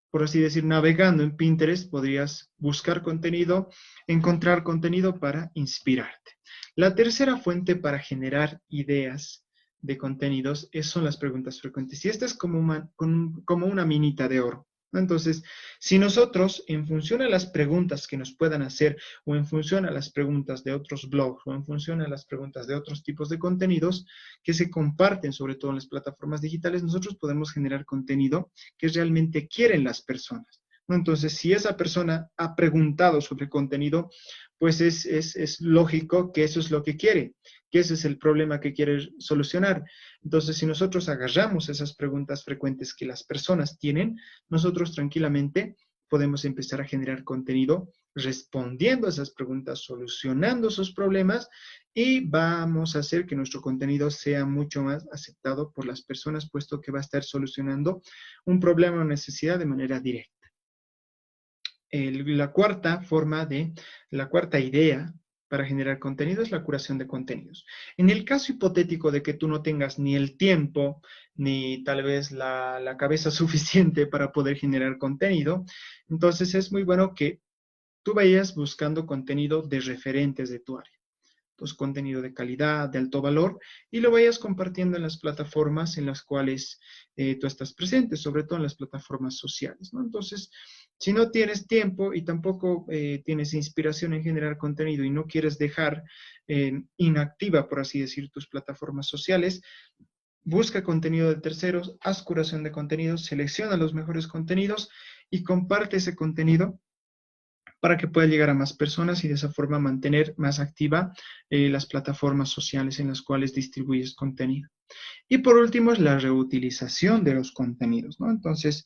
por así decir, navegando en Pinterest, podrías buscar contenido, encontrar contenido para inspirarte. La tercera fuente para generar ideas de contenidos son las preguntas frecuentes. Y esta es como una minita de oro, ¿no? Entonces, si nosotros, en función a las preguntas que nos puedan hacer, o en función a las preguntas de otros blogs, o en función a las preguntas de otros tipos de contenidos que se comparten, sobre todo en las plataformas digitales, nosotros podemos generar contenido que realmente quieren las personas, ¿no? Entonces, si esa persona ha preguntado sobre contenido, pues es lógico que eso es lo que quiere, que ese es el problema que quiere solucionar. Entonces, si nosotros agarramos esas preguntas frecuentes que las personas tienen, nosotros tranquilamente podemos empezar a generar contenido respondiendo a esas preguntas, solucionando esos problemas, y vamos a hacer que nuestro contenido sea mucho más aceptado por las personas, puesto que va a estar solucionando un problema o necesidad de manera directa. La cuarta idea para generar contenido es la curación de contenidos. En el caso hipotético de que tú no tengas ni el tiempo, ni tal vez la cabeza suficiente para poder generar contenido, entonces es muy bueno que tú vayas buscando contenido de referentes de tu área. Pues contenido de calidad, de alto valor, y lo vayas compartiendo en las plataformas en las cuales tú estás presente, sobre todo en las plataformas sociales, ¿no? Entonces, si no tienes tiempo y tampoco tienes inspiración en generar contenido y no quieres dejar inactiva, por así decir, tus plataformas sociales, busca contenido de terceros, haz curación de contenidos, selecciona los mejores contenidos y comparte ese contenido para que pueda llegar a más personas y de esa forma mantener más activa las plataformas sociales en las cuales distribuyes contenido. Y por último es la reutilización de los contenidos, ¿no? Entonces,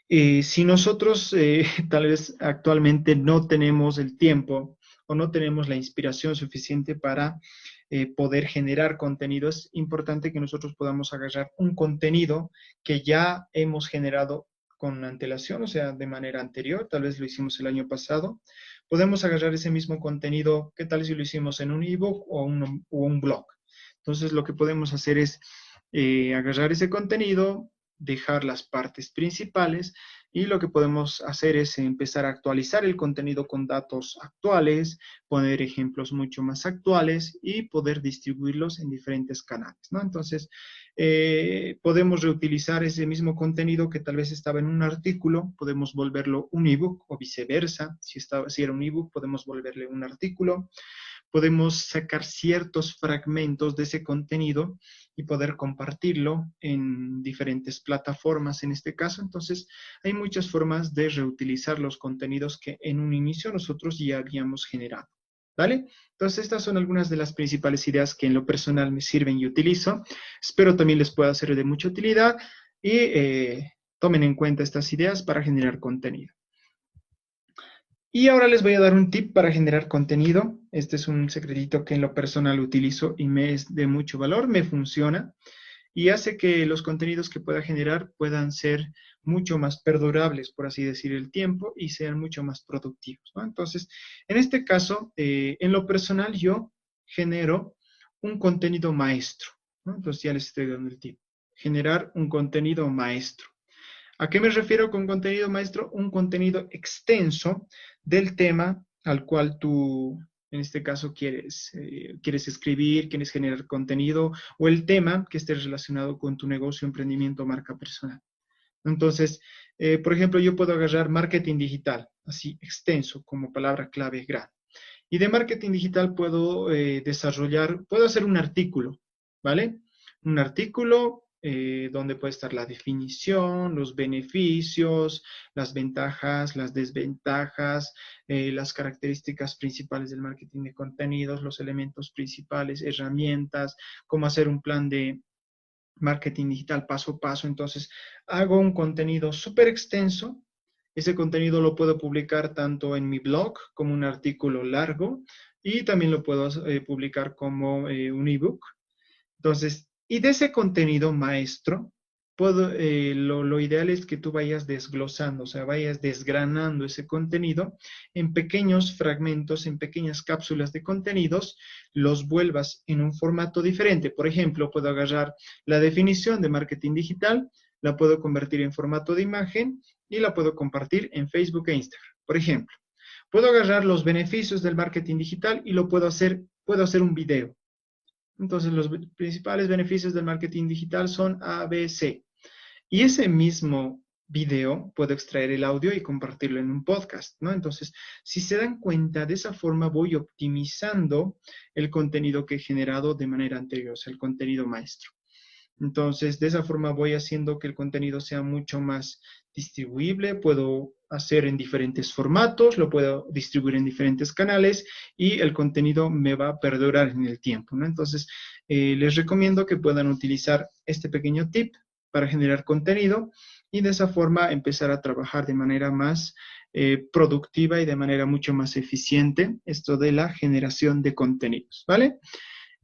si nosotros tal vez actualmente no tenemos el tiempo o no tenemos la inspiración suficiente para poder generar contenido, es importante que nosotros podamos agarrar un contenido que ya hemos generado con antelación, o sea, de manera anterior, tal vez lo hicimos el año pasado. Podemos agarrar ese mismo contenido, ¿qué tal si lo hicimos en un ebook o un blog? Entonces, lo que podemos hacer es agarrar ese contenido, dejar las partes principales y lo que podemos hacer es empezar a actualizar el contenido con datos actuales, poner ejemplos mucho más actuales y poder distribuirlos en diferentes canales, ¿no? Entonces, podemos reutilizar ese mismo contenido que tal vez estaba en un artículo, podemos volverlo un ebook o viceversa. Si era un ebook, podemos volverle un artículo. Podemos sacar ciertos fragmentos de ese contenido y poder compartirlo en diferentes plataformas en este caso. Entonces, hay muchas formas de reutilizar los contenidos que en un inicio nosotros ya habíamos generado. ¿Vale? Entonces, estas son algunas de las principales ideas que en lo personal me sirven y utilizo. Espero también les pueda ser de mucha utilidad y tomen en cuenta estas ideas para generar contenido. Y ahora les voy a dar un tip para generar contenido. Este es un secretito que en lo personal utilizo y me es de mucho valor, me funciona y hace que los contenidos que pueda generar puedan ser mucho más perdurables, por así decir, el tiempo y sean mucho más productivos, ¿no? Entonces, en este caso, en lo personal yo genero un contenido maestro, ¿no? Entonces ya les estoy dando el tip. Generar un contenido maestro. ¿A qué me refiero con contenido maestro? Un contenido extenso del tema al cual tú, en este caso, quieres escribir, quieres generar contenido, o el tema que esté relacionado con tu negocio, emprendimiento, marca personal. Entonces, por ejemplo, yo puedo agarrar marketing digital, así extenso, como palabra clave grande. Y de marketing digital puedo puedo hacer un artículo, ¿vale? Un artículo donde puede estar la definición, los beneficios, las ventajas, las desventajas, las características principales del marketing de contenidos, los elementos principales, herramientas, cómo hacer un plan de marketing digital paso a paso. Entonces, hago un contenido súper extenso. Ese contenido lo puedo publicar tanto en mi blog como un artículo largo y también lo puedo publicar como un ebook. Entonces, y de ese contenido maestro, lo ideal es que tú vayas desglosando, o sea, vayas desgranando ese contenido en pequeños fragmentos, en pequeñas cápsulas de contenidos, los vuelvas en un formato diferente. Por ejemplo, puedo agarrar la definición de marketing digital, la puedo convertir en formato de imagen y la puedo compartir en Facebook e Instagram, por ejemplo. Puedo agarrar los beneficios del marketing digital y puedo hacer un video. Entonces, los principales beneficios del marketing digital son A, B, C. Y ese mismo video puedo extraer el audio y compartirlo en un podcast, ¿no? Entonces, si se dan cuenta, de esa forma voy optimizando el contenido que he generado de manera anterior, o sea, el contenido maestro. Entonces, de esa forma voy haciendo que el contenido sea mucho más distribuible, puedo hacer en diferentes formatos, lo puedo distribuir en diferentes canales y el contenido me va a perdurar en el tiempo, ¿no? Entonces, les recomiendo que puedan utilizar este pequeño tip para generar contenido y de esa forma empezar a trabajar de manera más productiva y de manera mucho más eficiente esto de la generación de contenidos, ¿vale?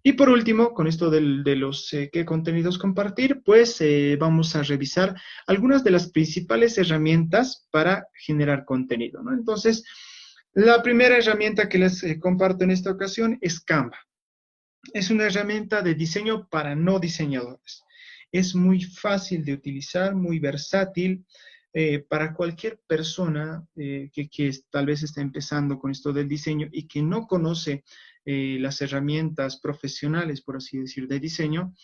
Y por último, con esto de los qué contenidos compartir, pues vamos a revisar algunas de las principales herramientas para generar contenido, ¿no? Entonces, la primera herramienta que les comparto en esta ocasión es Canva. Es una herramienta de diseño para no diseñadores. Es muy fácil de utilizar, muy versátil. Para cualquier persona que tal vez está empezando con esto del diseño y que no conoce las herramientas profesionales, por así decir, de diseño,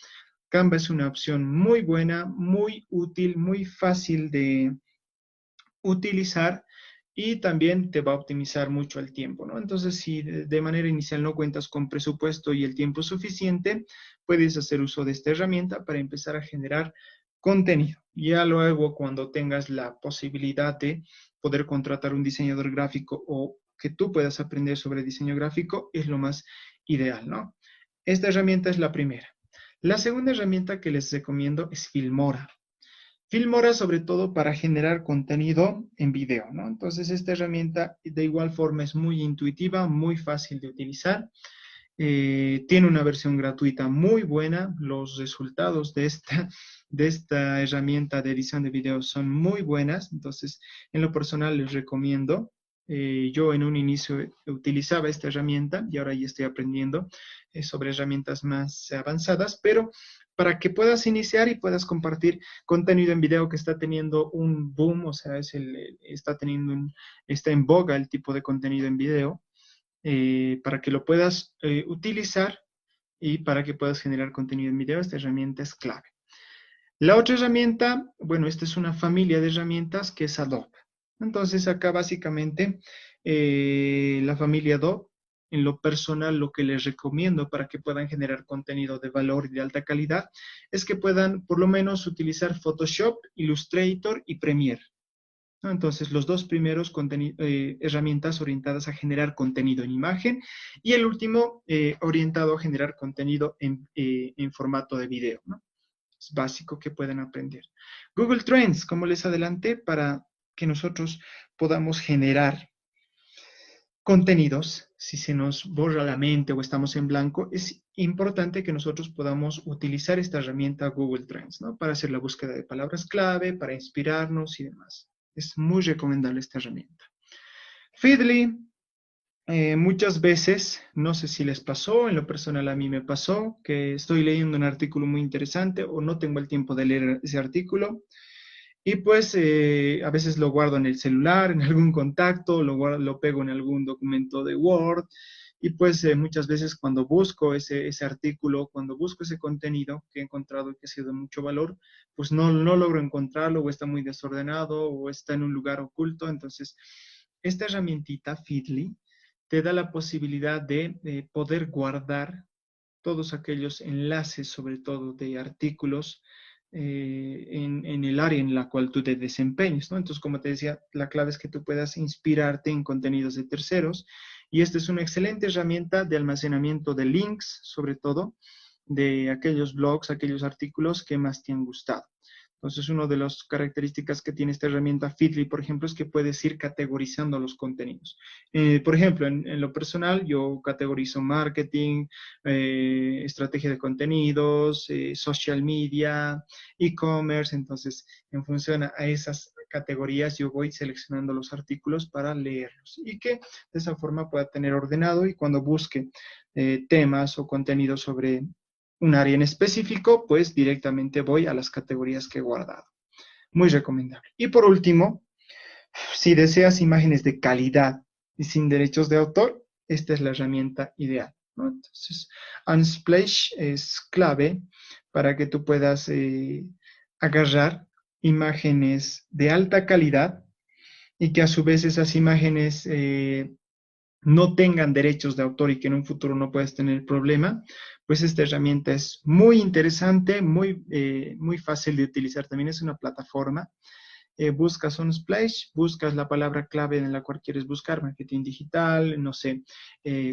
Canva es una opción muy buena, muy útil, muy fácil de utilizar y también te va a optimizar mucho el tiempo, ¿no? Entonces, si de manera inicial no cuentas con presupuesto y el tiempo suficiente, puedes hacer uso de esta herramienta para empezar a generar contenido. Ya luego, cuando tengas la posibilidad de poder contratar un diseñador gráfico o que tú puedas aprender sobre diseño gráfico es lo más ideal, ¿no? Esta herramienta es la primera. La segunda herramienta que les recomiendo es Filmora. Filmora sobre todo para generar contenido en video, ¿no? Entonces esta herramienta de igual forma es muy intuitiva, muy fácil de utilizar. Tiene una versión gratuita muy buena. Los resultados de esta herramienta de edición de videos son muy buenas. Entonces, en lo personal les recomiendo. Yo en un inicio utilizaba esta herramienta y ahora ya estoy aprendiendo sobre herramientas más avanzadas, pero para que puedas iniciar y puedas compartir contenido en video que está teniendo un boom, o sea, está en boga el tipo de contenido en video, para que lo puedas utilizar y para que puedas generar contenido en video, esta herramienta es clave. La otra herramienta, bueno, esta es una familia de herramientas que es Adobe. Entonces acá básicamente la familia Adobe, en lo personal lo que les recomiendo para que puedan generar contenido de valor y de alta calidad es que puedan por lo menos utilizar Photoshop, Illustrator y Premiere, ¿no? Entonces, los dos primeros herramientas orientadas a generar contenido en imagen y el último orientado a generar contenido en formato de video, ¿no? Es básico que puedan aprender. Google Trends, como les adelanté, para que nosotros podamos generar contenidos, si se nos borra la mente o estamos en blanco, es importante que nosotros podamos utilizar esta herramienta Google Trends, ¿no? Para hacer la búsqueda de palabras clave, para inspirarnos y demás. Es muy recomendable esta herramienta. Feedly, muchas veces, no sé si les pasó, en lo personal a mí me pasó, que estoy leyendo un artículo muy interesante o no tengo el tiempo de leer ese artículo y pues a veces lo guardo en el celular, en algún contacto, lo pego en algún documento de Word y pues muchas veces cuando busco ese artículo, cuando busco ese contenido que he encontrado y que ha sido de mucho valor, pues no logro encontrarlo o está muy desordenado o está en un lugar oculto. Entonces, esta herramientita, Feedly, te da la posibilidad de poder guardar todos aquellos enlaces, sobre todo de artículos, en el área en la cual tú te desempeñes, ¿no? Entonces, como te decía, la clave es que tú puedas inspirarte en contenidos de terceros y esta es una excelente herramienta de almacenamiento de links, sobre todo, de aquellos blogs, aquellos artículos que más te han gustado. Entonces, una de las características que tiene esta herramienta Feedly, por ejemplo, es que puedes ir categorizando los contenidos. Por ejemplo, en lo personal, yo categorizo marketing, estrategia de contenidos, social media, e-commerce. Entonces, en función a esas categorías, yo voy seleccionando los artículos para leerlos y que de esa forma pueda tener ordenado y cuando busque temas o contenidos sobre un área en específico, pues directamente voy a las categorías que he guardado. Muy recomendable. Y por último, si deseas imágenes de calidad y sin derechos de autor, esta es la herramienta ideal, ¿no? Entonces, Unsplash es clave para que tú puedas agarrar imágenes de alta calidad y que a su vez esas imágenes no tengan derechos de autor y que en un futuro no puedas tener problema, pues esta herramienta es muy interesante, muy fácil de utilizar. También es una plataforma. Buscas Unsplash, buscas la palabra clave en la cual quieres buscar, marketing digital, no sé,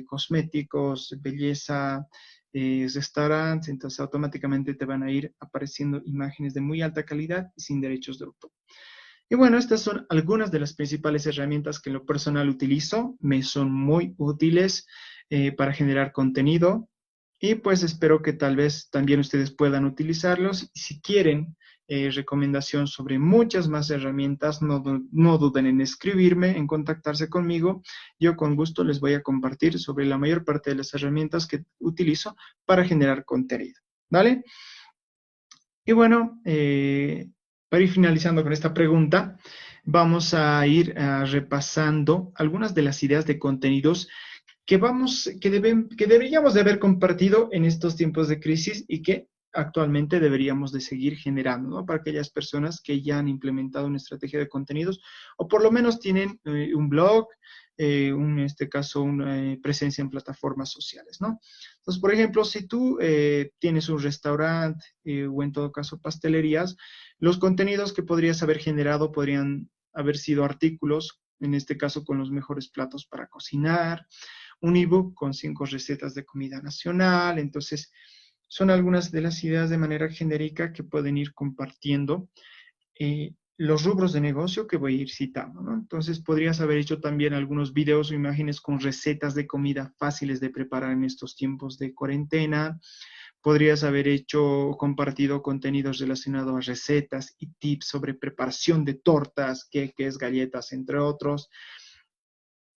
cosméticos, belleza, restaurantes, entonces automáticamente te van a ir apareciendo imágenes de muy alta calidad y sin derechos de autor. Y bueno, estas son algunas de las principales herramientas que en lo personal utilizo. Me son muy útiles para generar contenido y pues espero que tal vez también ustedes puedan utilizarlos. Y si quieren recomendación sobre muchas más herramientas, no duden en escribirme, en contactarse conmigo. Yo con gusto les voy a compartir sobre la mayor parte de las herramientas que utilizo para generar contenido. ¿Vale? Y bueno, para ir finalizando con esta pregunta, vamos a ir repasando algunas de las ideas de contenidos que deberíamos de haber compartido en estos tiempos de crisis y que actualmente deberíamos de seguir generando, ¿no? Para aquellas personas que ya han implementado una estrategia de contenidos o por lo menos tienen un blog, en este caso una presencia en plataformas sociales, ¿no? Entonces, por ejemplo, si tú tienes un restaurante o en todo caso pastelerías, los contenidos que podrías haber generado podrían haber sido artículos, en este caso con los mejores platos para cocinar, un ebook con 5 recetas de comida nacional. Entonces, son algunas de las ideas de manera genérica que pueden ir compartiendo los rubros de negocio que voy a ir citando, ¿no? Entonces, podrías haber hecho también algunos videos o imágenes con recetas de comida fáciles de preparar en estos tiempos de cuarentena. Podrías haber hecho, compartido contenidos relacionados a recetas y tips sobre preparación de tortas, queques, galletas, entre otros.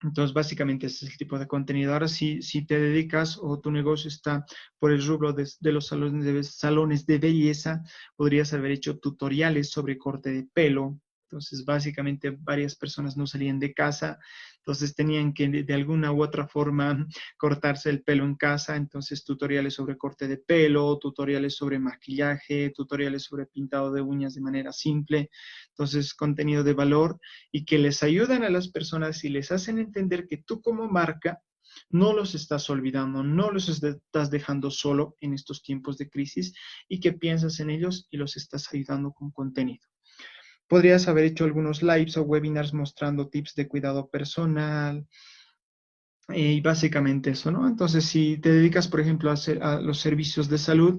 Entonces, básicamente ese es el tipo de contenido. Ahora, si te dedicas o tu negocio está por el rubro de los salones de belleza, podrías haber hecho tutoriales sobre corte de pelo. Entonces, básicamente varias personas no salían de casa, entonces tenían que de alguna u otra forma cortarse el pelo en casa. Entonces, tutoriales sobre corte de pelo, tutoriales sobre maquillaje, tutoriales sobre pintado de uñas de manera simple. Entonces, contenido de valor y que les ayudan a las personas y les hacen entender que tú como marca no los estás olvidando, no los estás dejando solo en estos tiempos de crisis y que piensas en ellos y los estás ayudando con contenido. Podrías haber hecho algunos lives o webinars mostrando tips de cuidado personal y básicamente eso, ¿no? Entonces, si te dedicas, por ejemplo, a los servicios de salud,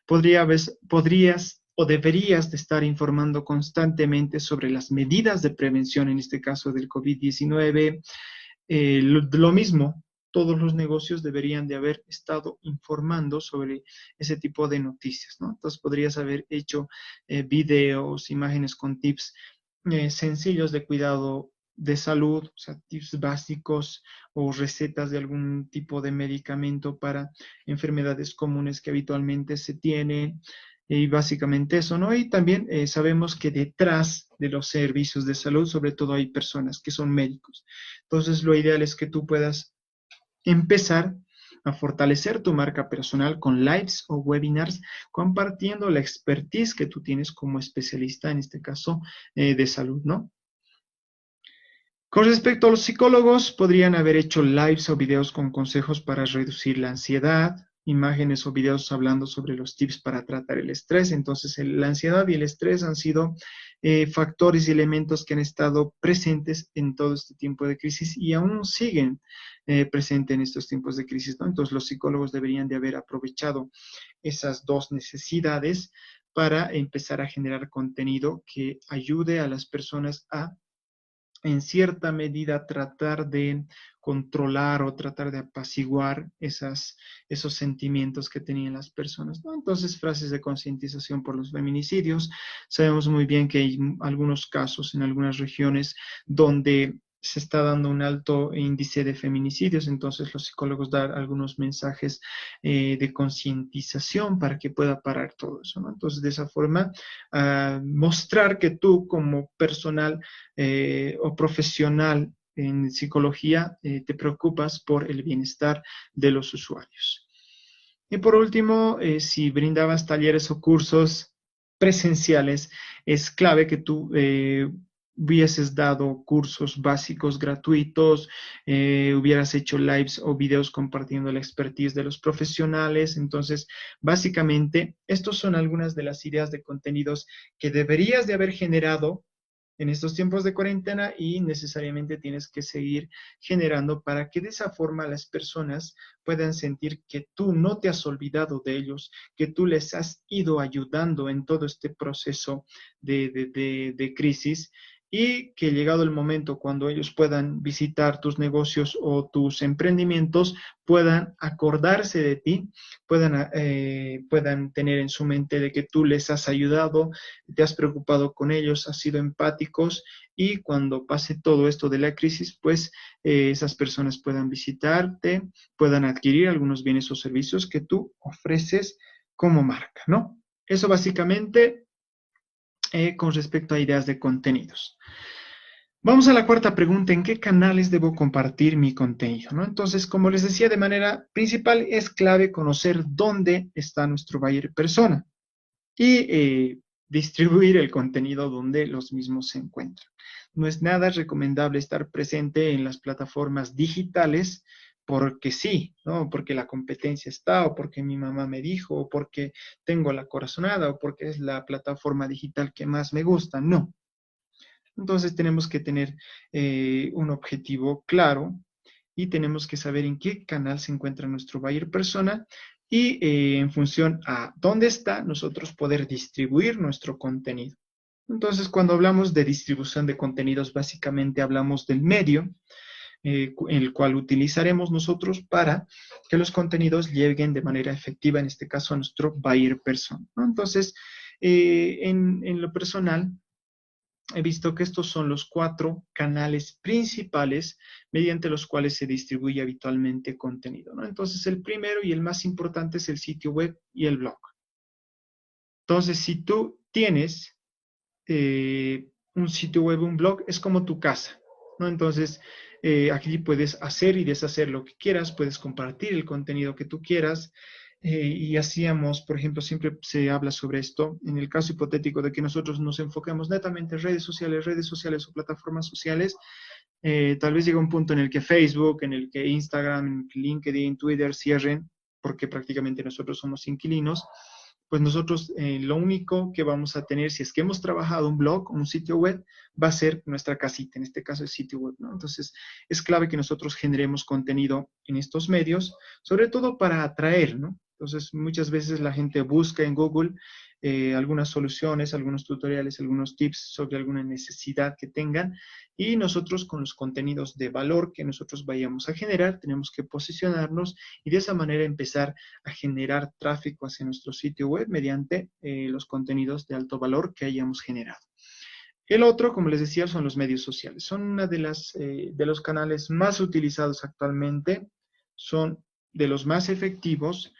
podrías o deberías de estar informando constantemente sobre las medidas de prevención, en este caso del COVID-19. Lo mismo, todos los negocios deberían de haber estado informando sobre ese tipo de noticias, ¿no? Entonces podrías haber hecho videos, imágenes con tips sencillos de cuidado de salud, o sea, tips básicos o recetas de algún tipo de medicamento para enfermedades comunes que habitualmente se tienen. Y básicamente eso, ¿no? Y también sabemos que detrás de los servicios de salud, sobre todo hay personas que son médicos. Entonces, lo ideal es que tú puedas empezar a fortalecer tu marca personal con lives o webinars, compartiendo la expertise que tú tienes como especialista, en este caso, de salud, ¿no? Con respecto a los psicólogos, podrían haber hecho lives o videos con consejos para reducir la ansiedad, imágenes o videos hablando sobre los tips para tratar el estrés. Entonces, la ansiedad y el estrés han sido factores y elementos que han estado presentes en todo este tiempo de crisis y aún siguen presentes en estos tiempos de crisis, ¿no? Entonces, los psicólogos deberían de haber aprovechado esas dos necesidades para empezar a generar contenido que ayude a las personas a en cierta medida tratar de controlar o tratar de apaciguar esos sentimientos que tenían las personas, ¿no? Entonces, frases de concientización por los feminicidios. Sabemos muy bien que hay algunos casos en algunas regiones donde se está dando un alto índice de feminicidios, entonces los psicólogos dan algunos mensajes de concientización para que pueda parar todo eso, ¿no? Entonces, de esa forma, mostrar que tú como personal o profesional en psicología te preocupas por el bienestar de los usuarios. Y por último, si brindabas talleres o cursos presenciales, es clave que tú hubieses dado cursos básicos gratuitos, hubieras hecho lives o videos compartiendo la expertise de los profesionales. Entonces, básicamente, estos son algunas de las ideas de contenidos que deberías de haber generado en estos tiempos de cuarentena y necesariamente tienes que seguir generando para que de esa forma las personas puedan sentir que tú no te has olvidado de ellos, que tú les has ido ayudando en todo este proceso de crisis y que llegado el momento cuando ellos puedan visitar tus negocios o tus emprendimientos, puedan acordarse de ti, puedan tener en su mente de que tú les has ayudado, te has preocupado con ellos, has sido empáticos y cuando pase todo esto de la crisis, pues esas personas puedan visitarte, puedan adquirir algunos bienes o servicios que tú ofreces como marca, ¿no? Eso básicamente con respecto a ideas de contenidos. Vamos a la cuarta pregunta, ¿en qué canales debo compartir mi contenido? ¿No? Entonces, como les decía, de manera principal es clave conocer dónde está nuestro buyer persona y distribuir el contenido donde los mismos se encuentran. No es nada recomendable estar presente en las plataformas digitales porque sí, ¿no? Porque la competencia está, o porque mi mamá me dijo, o porque tengo la corazonada, o porque es la plataforma digital que más me gusta. No. Entonces tenemos que tener un objetivo claro y tenemos que saber en qué canal se encuentra nuestro buyer persona y en función a dónde está, nosotros poder distribuir nuestro contenido. Entonces, cuando hablamos de distribución de contenidos, básicamente hablamos del medio el cual utilizaremos nosotros para que los contenidos lleguen de manera efectiva, en este caso a nuestro buyer persona, ¿no? Entonces, en lo personal, he visto que estos son los 4 canales principales mediante los cuales se distribuye habitualmente contenido, ¿no? Entonces, el primero y el más importante es el sitio web y el blog. Entonces, si tú tienes un sitio web, un blog, es como tu casa, ¿no? Entonces, aquí puedes hacer y deshacer lo que quieras, puedes compartir el contenido que tú quieras, y hacíamos, por ejemplo, siempre se habla sobre esto, en el caso hipotético de que nosotros nos enfoquemos netamente en redes sociales o plataformas sociales, tal vez llega un punto en el que Facebook, en el que Instagram, en el que LinkedIn, Twitter cierren, porque prácticamente nosotros somos inquilinos, pues nosotros lo único que vamos a tener, si es que hemos trabajado un blog, un sitio web, va a ser nuestra casita, en este caso el sitio web, ¿no? Entonces, es clave que nosotros generemos contenido en estos medios, sobre todo para atraer, ¿no? Entonces, muchas veces la gente busca en Google algunas soluciones, algunos tutoriales, algunos tips sobre alguna necesidad que tengan, y nosotros con los contenidos de valor que nosotros vayamos a generar, tenemos que posicionarnos y de esa manera empezar a generar tráfico hacia nuestro sitio web mediante los contenidos de alto valor que hayamos generado. El otro, como les decía, son los medios sociales. Son una de los canales más utilizados actualmente, son de los más efectivos,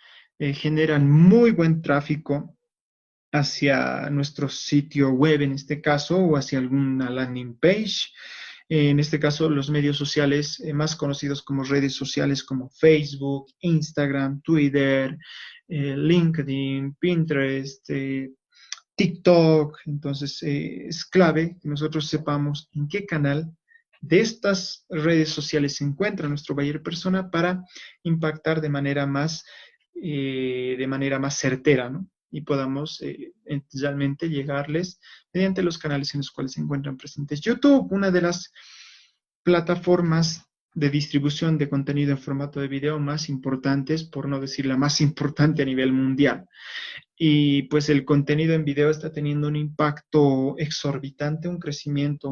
generan muy buen tráfico hacia nuestro sitio web en este caso, o hacia alguna landing page. En este caso, los medios sociales más conocidos como redes sociales como Facebook, Instagram, Twitter, LinkedIn, Pinterest, TikTok. Entonces, es clave que nosotros sepamos en qué canal de estas redes sociales se encuentra nuestro buyer persona para impactar de manera más certera, ¿no? Y podamos realmente llegarles mediante los canales en los cuales se encuentran presentes. YouTube, una de las plataformas de distribución de contenido en formato de video más importantes, por no decir la más importante a nivel mundial. Y pues el contenido en video está teniendo un impacto exorbitante, un crecimiento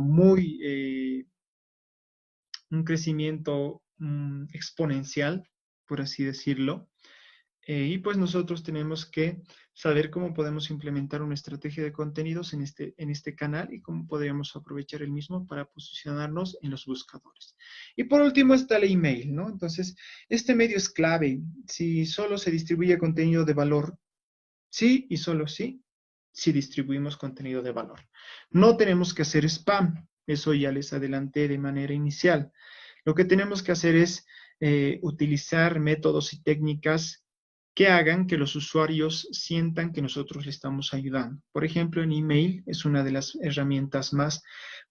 exponencial, por así decirlo. Y pues nosotros tenemos que saber cómo podemos implementar una estrategia de contenidos en este canal y cómo podríamos aprovechar el mismo para posicionarnos en los buscadores. Y por último está el email, ¿no? Entonces, este medio es clave. Si solo se distribuye contenido de valor, sí y solo sí, si distribuimos contenido de valor. No tenemos que hacer spam, eso ya les adelanté de manera inicial. Lo que tenemos que hacer es utilizar métodos y técnicas que hagan que los usuarios sientan que nosotros le estamos ayudando. Por ejemplo, en email es una de las herramientas más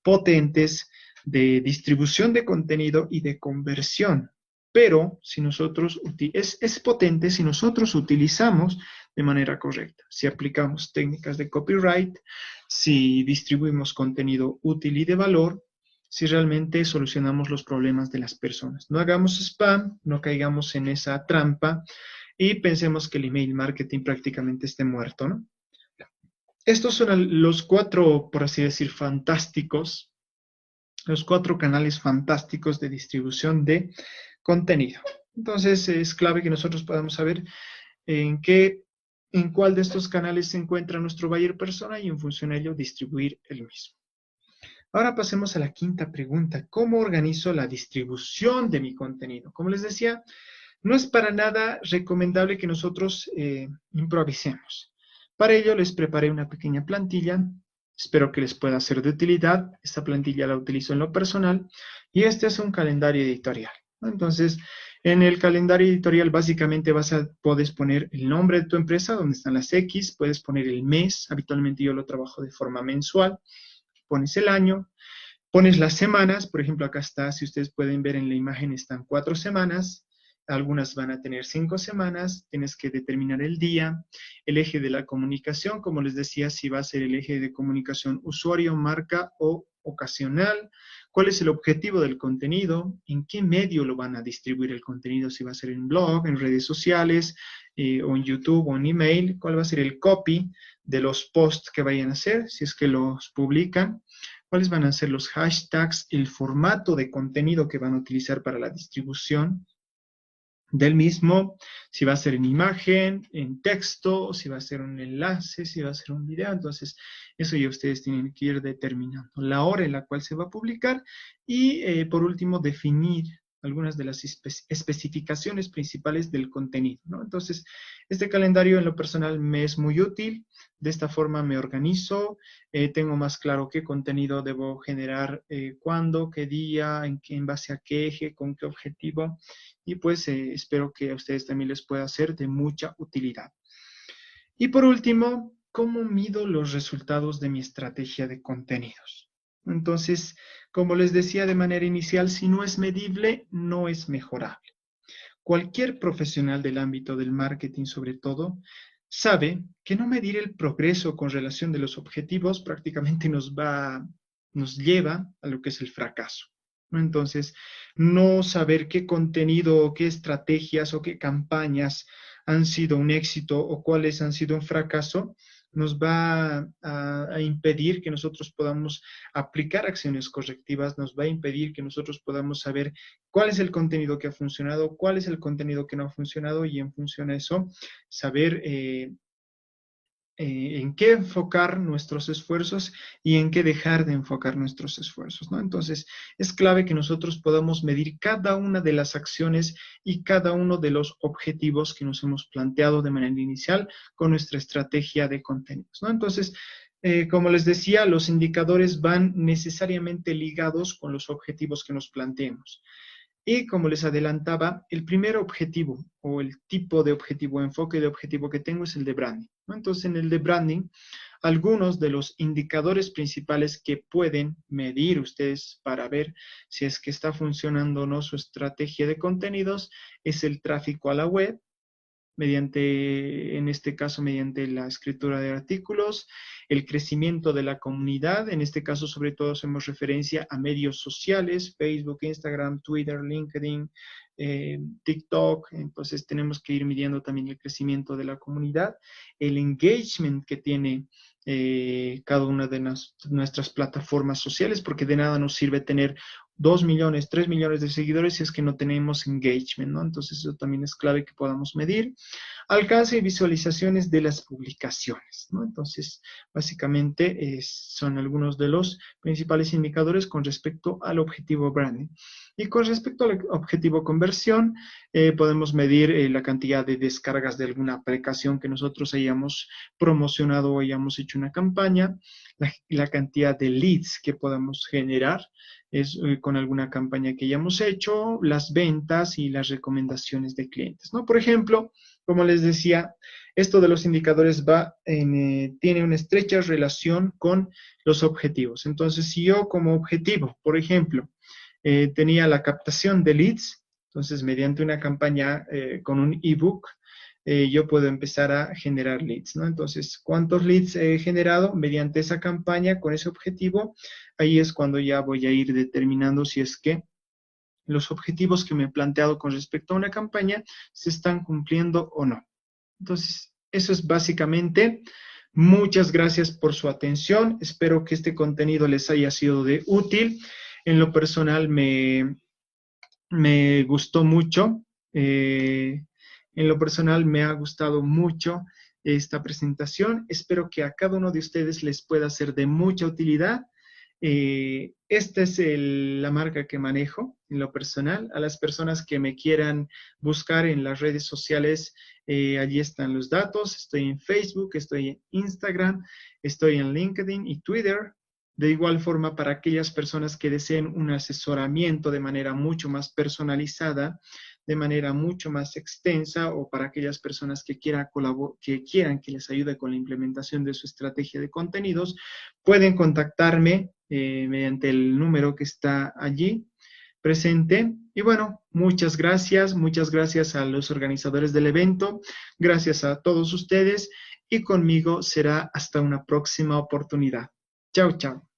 potentes de distribución de contenido y de conversión. Pero si nosotros es potente si nosotros utilizamos de manera correcta, si aplicamos técnicas de copyright, si distribuimos contenido útil y de valor, si realmente solucionamos los problemas de las personas. No hagamos spam, no caigamos en esa trampa y pensemos que el email marketing prácticamente esté muerto, ¿no? Estos son los 4, por así decir, fantásticos, los 4 canales fantásticos de distribución de contenido. Entonces, es clave que nosotros podamos saber en cuál de estos canales se encuentra nuestro buyer persona y en función de ello distribuir el mismo. Ahora pasemos a la quinta pregunta. ¿Cómo organizo la distribución de mi contenido? Como les decía, no es para nada recomendable que nosotros improvisemos. Para ello les preparé una pequeña plantilla. Espero que les pueda ser de utilidad. Esta plantilla la utilizo en lo personal y este es un calendario editorial. Entonces, en el calendario editorial básicamente puedes poner el nombre de tu empresa, donde están las X, puedes poner el mes, habitualmente yo lo trabajo de forma mensual, pones el año, pones las semanas, por ejemplo acá está, si ustedes pueden ver en la imagen están 4 semanas, algunas van a tener 5 semanas, tienes que determinar el día, el eje de la comunicación, como les decía, si va a ser el eje de comunicación usuario, marca o ocasional, cuál es el objetivo del contenido, en qué medio lo van a distribuir el contenido, si va a ser en blog, en redes sociales, o en YouTube o en email, cuál va a ser el copy de los posts que vayan a hacer, si es que los publican, cuáles van a ser los hashtags, el formato de contenido que van a utilizar para la distribución del mismo, si va a ser en imagen, en texto, si va a ser un enlace, si va a ser un video. Entonces, eso ya ustedes tienen que ir determinando la hora en la cual se va a publicar y, por último, definir algunas de las especificaciones principales del contenido, ¿no? Entonces, este calendario en lo personal me es muy útil. De esta forma me organizo, tengo más claro qué contenido debo generar, cuándo, qué día, en base a qué eje, con qué objetivo, y pues espero que a ustedes también les pueda ser de mucha utilidad. Y por último, ¿cómo mido los resultados de mi estrategia de contenidos? Entonces, como les decía de manera inicial, si no es medible, no es mejorable. Cualquier profesional del ámbito del marketing, sobre todo, sabe que no medir el progreso con relación de los objetivos prácticamente nos lleva a lo que es el fracaso, ¿no? Entonces, no saber qué contenido, qué estrategias o qué campañas han sido un éxito o cuáles han sido un fracaso, nos va a impedir que nosotros podamos aplicar acciones correctivas, nos va a impedir que nosotros podamos saber cuál es el contenido que ha funcionado, cuál es el contenido que no ha funcionado y en función a eso saber en qué enfocar nuestros esfuerzos y en qué dejar de enfocar nuestros esfuerzos, ¿no? Entonces, es clave que nosotros podamos medir cada una de las acciones y cada uno de los objetivos que nos hemos planteado de manera inicial con nuestra estrategia de contenidos, ¿no? Entonces, como les decía, los indicadores van necesariamente ligados con los objetivos que nos planteemos. Y como les adelantaba, el primer objetivo o el tipo de objetivo, enfoque de objetivo que tengo es el de branding, ¿no? Entonces, en el de branding, algunos de los indicadores principales que pueden medir ustedes para ver si es que está funcionando o no su estrategia de contenidos es el tráfico a la web, mediante, en este caso, mediante la escritura de artículos, el crecimiento de la comunidad, en este caso, sobre todo, hacemos referencia a medios sociales, Facebook, Instagram, Twitter, LinkedIn, TikTok. Entonces, tenemos que ir midiendo también el crecimiento de la comunidad, el engagement que tiene cada una de nuestras plataformas sociales, porque de nada nos sirve tener 2 millones, 3 millones de seguidores si es que no tenemos engagement, ¿no? Entonces eso también es clave que podamos medir. Alcance y visualizaciones de las publicaciones, ¿no? Entonces, básicamente son algunos de los principales indicadores con respecto al objetivo branding. Y con respecto al objetivo conversión, podemos medir la cantidad de descargas de alguna aplicación que nosotros hayamos promocionado o hayamos hecho una campaña, la cantidad de leads que podamos generar con alguna campaña que hayamos hecho, las ventas y las recomendaciones de clientes, ¿no? Por ejemplo, como les decía, esto de los indicadores tiene una estrecha relación con los objetivos. Entonces, si yo como objetivo, por ejemplo, tenía la captación de leads, entonces mediante una campaña con un ebook, yo puedo empezar a generar leads, ¿no? Entonces, ¿cuántos leads he generado mediante esa campaña con ese objetivo? Ahí es cuando ya voy a ir determinando si es que los objetivos que me he planteado con respecto a una campaña se están cumpliendo o no. Entonces, eso es básicamente. Muchas gracias por su atención. Espero que este contenido les haya sido de útil. En lo personal me gustó mucho. En lo personal me ha gustado mucho esta presentación. Espero que a cada uno de ustedes les pueda ser de mucha utilidad. Esta es la marca que manejo en lo personal. A las personas que me quieran buscar en las redes sociales, allí están los datos. Estoy en Facebook, estoy en Instagram, estoy en LinkedIn y Twitter. De igual forma, para aquellas personas que deseen un asesoramiento de manera mucho más personalizada, de manera mucho más extensa, o para aquellas personas que quieran que les ayude con la implementación de su estrategia de contenidos, pueden contactarme mediante el número que está allí presente. Y bueno, muchas gracias a los organizadores del evento, gracias a todos ustedes, y conmigo será hasta una próxima oportunidad. Chao, chao.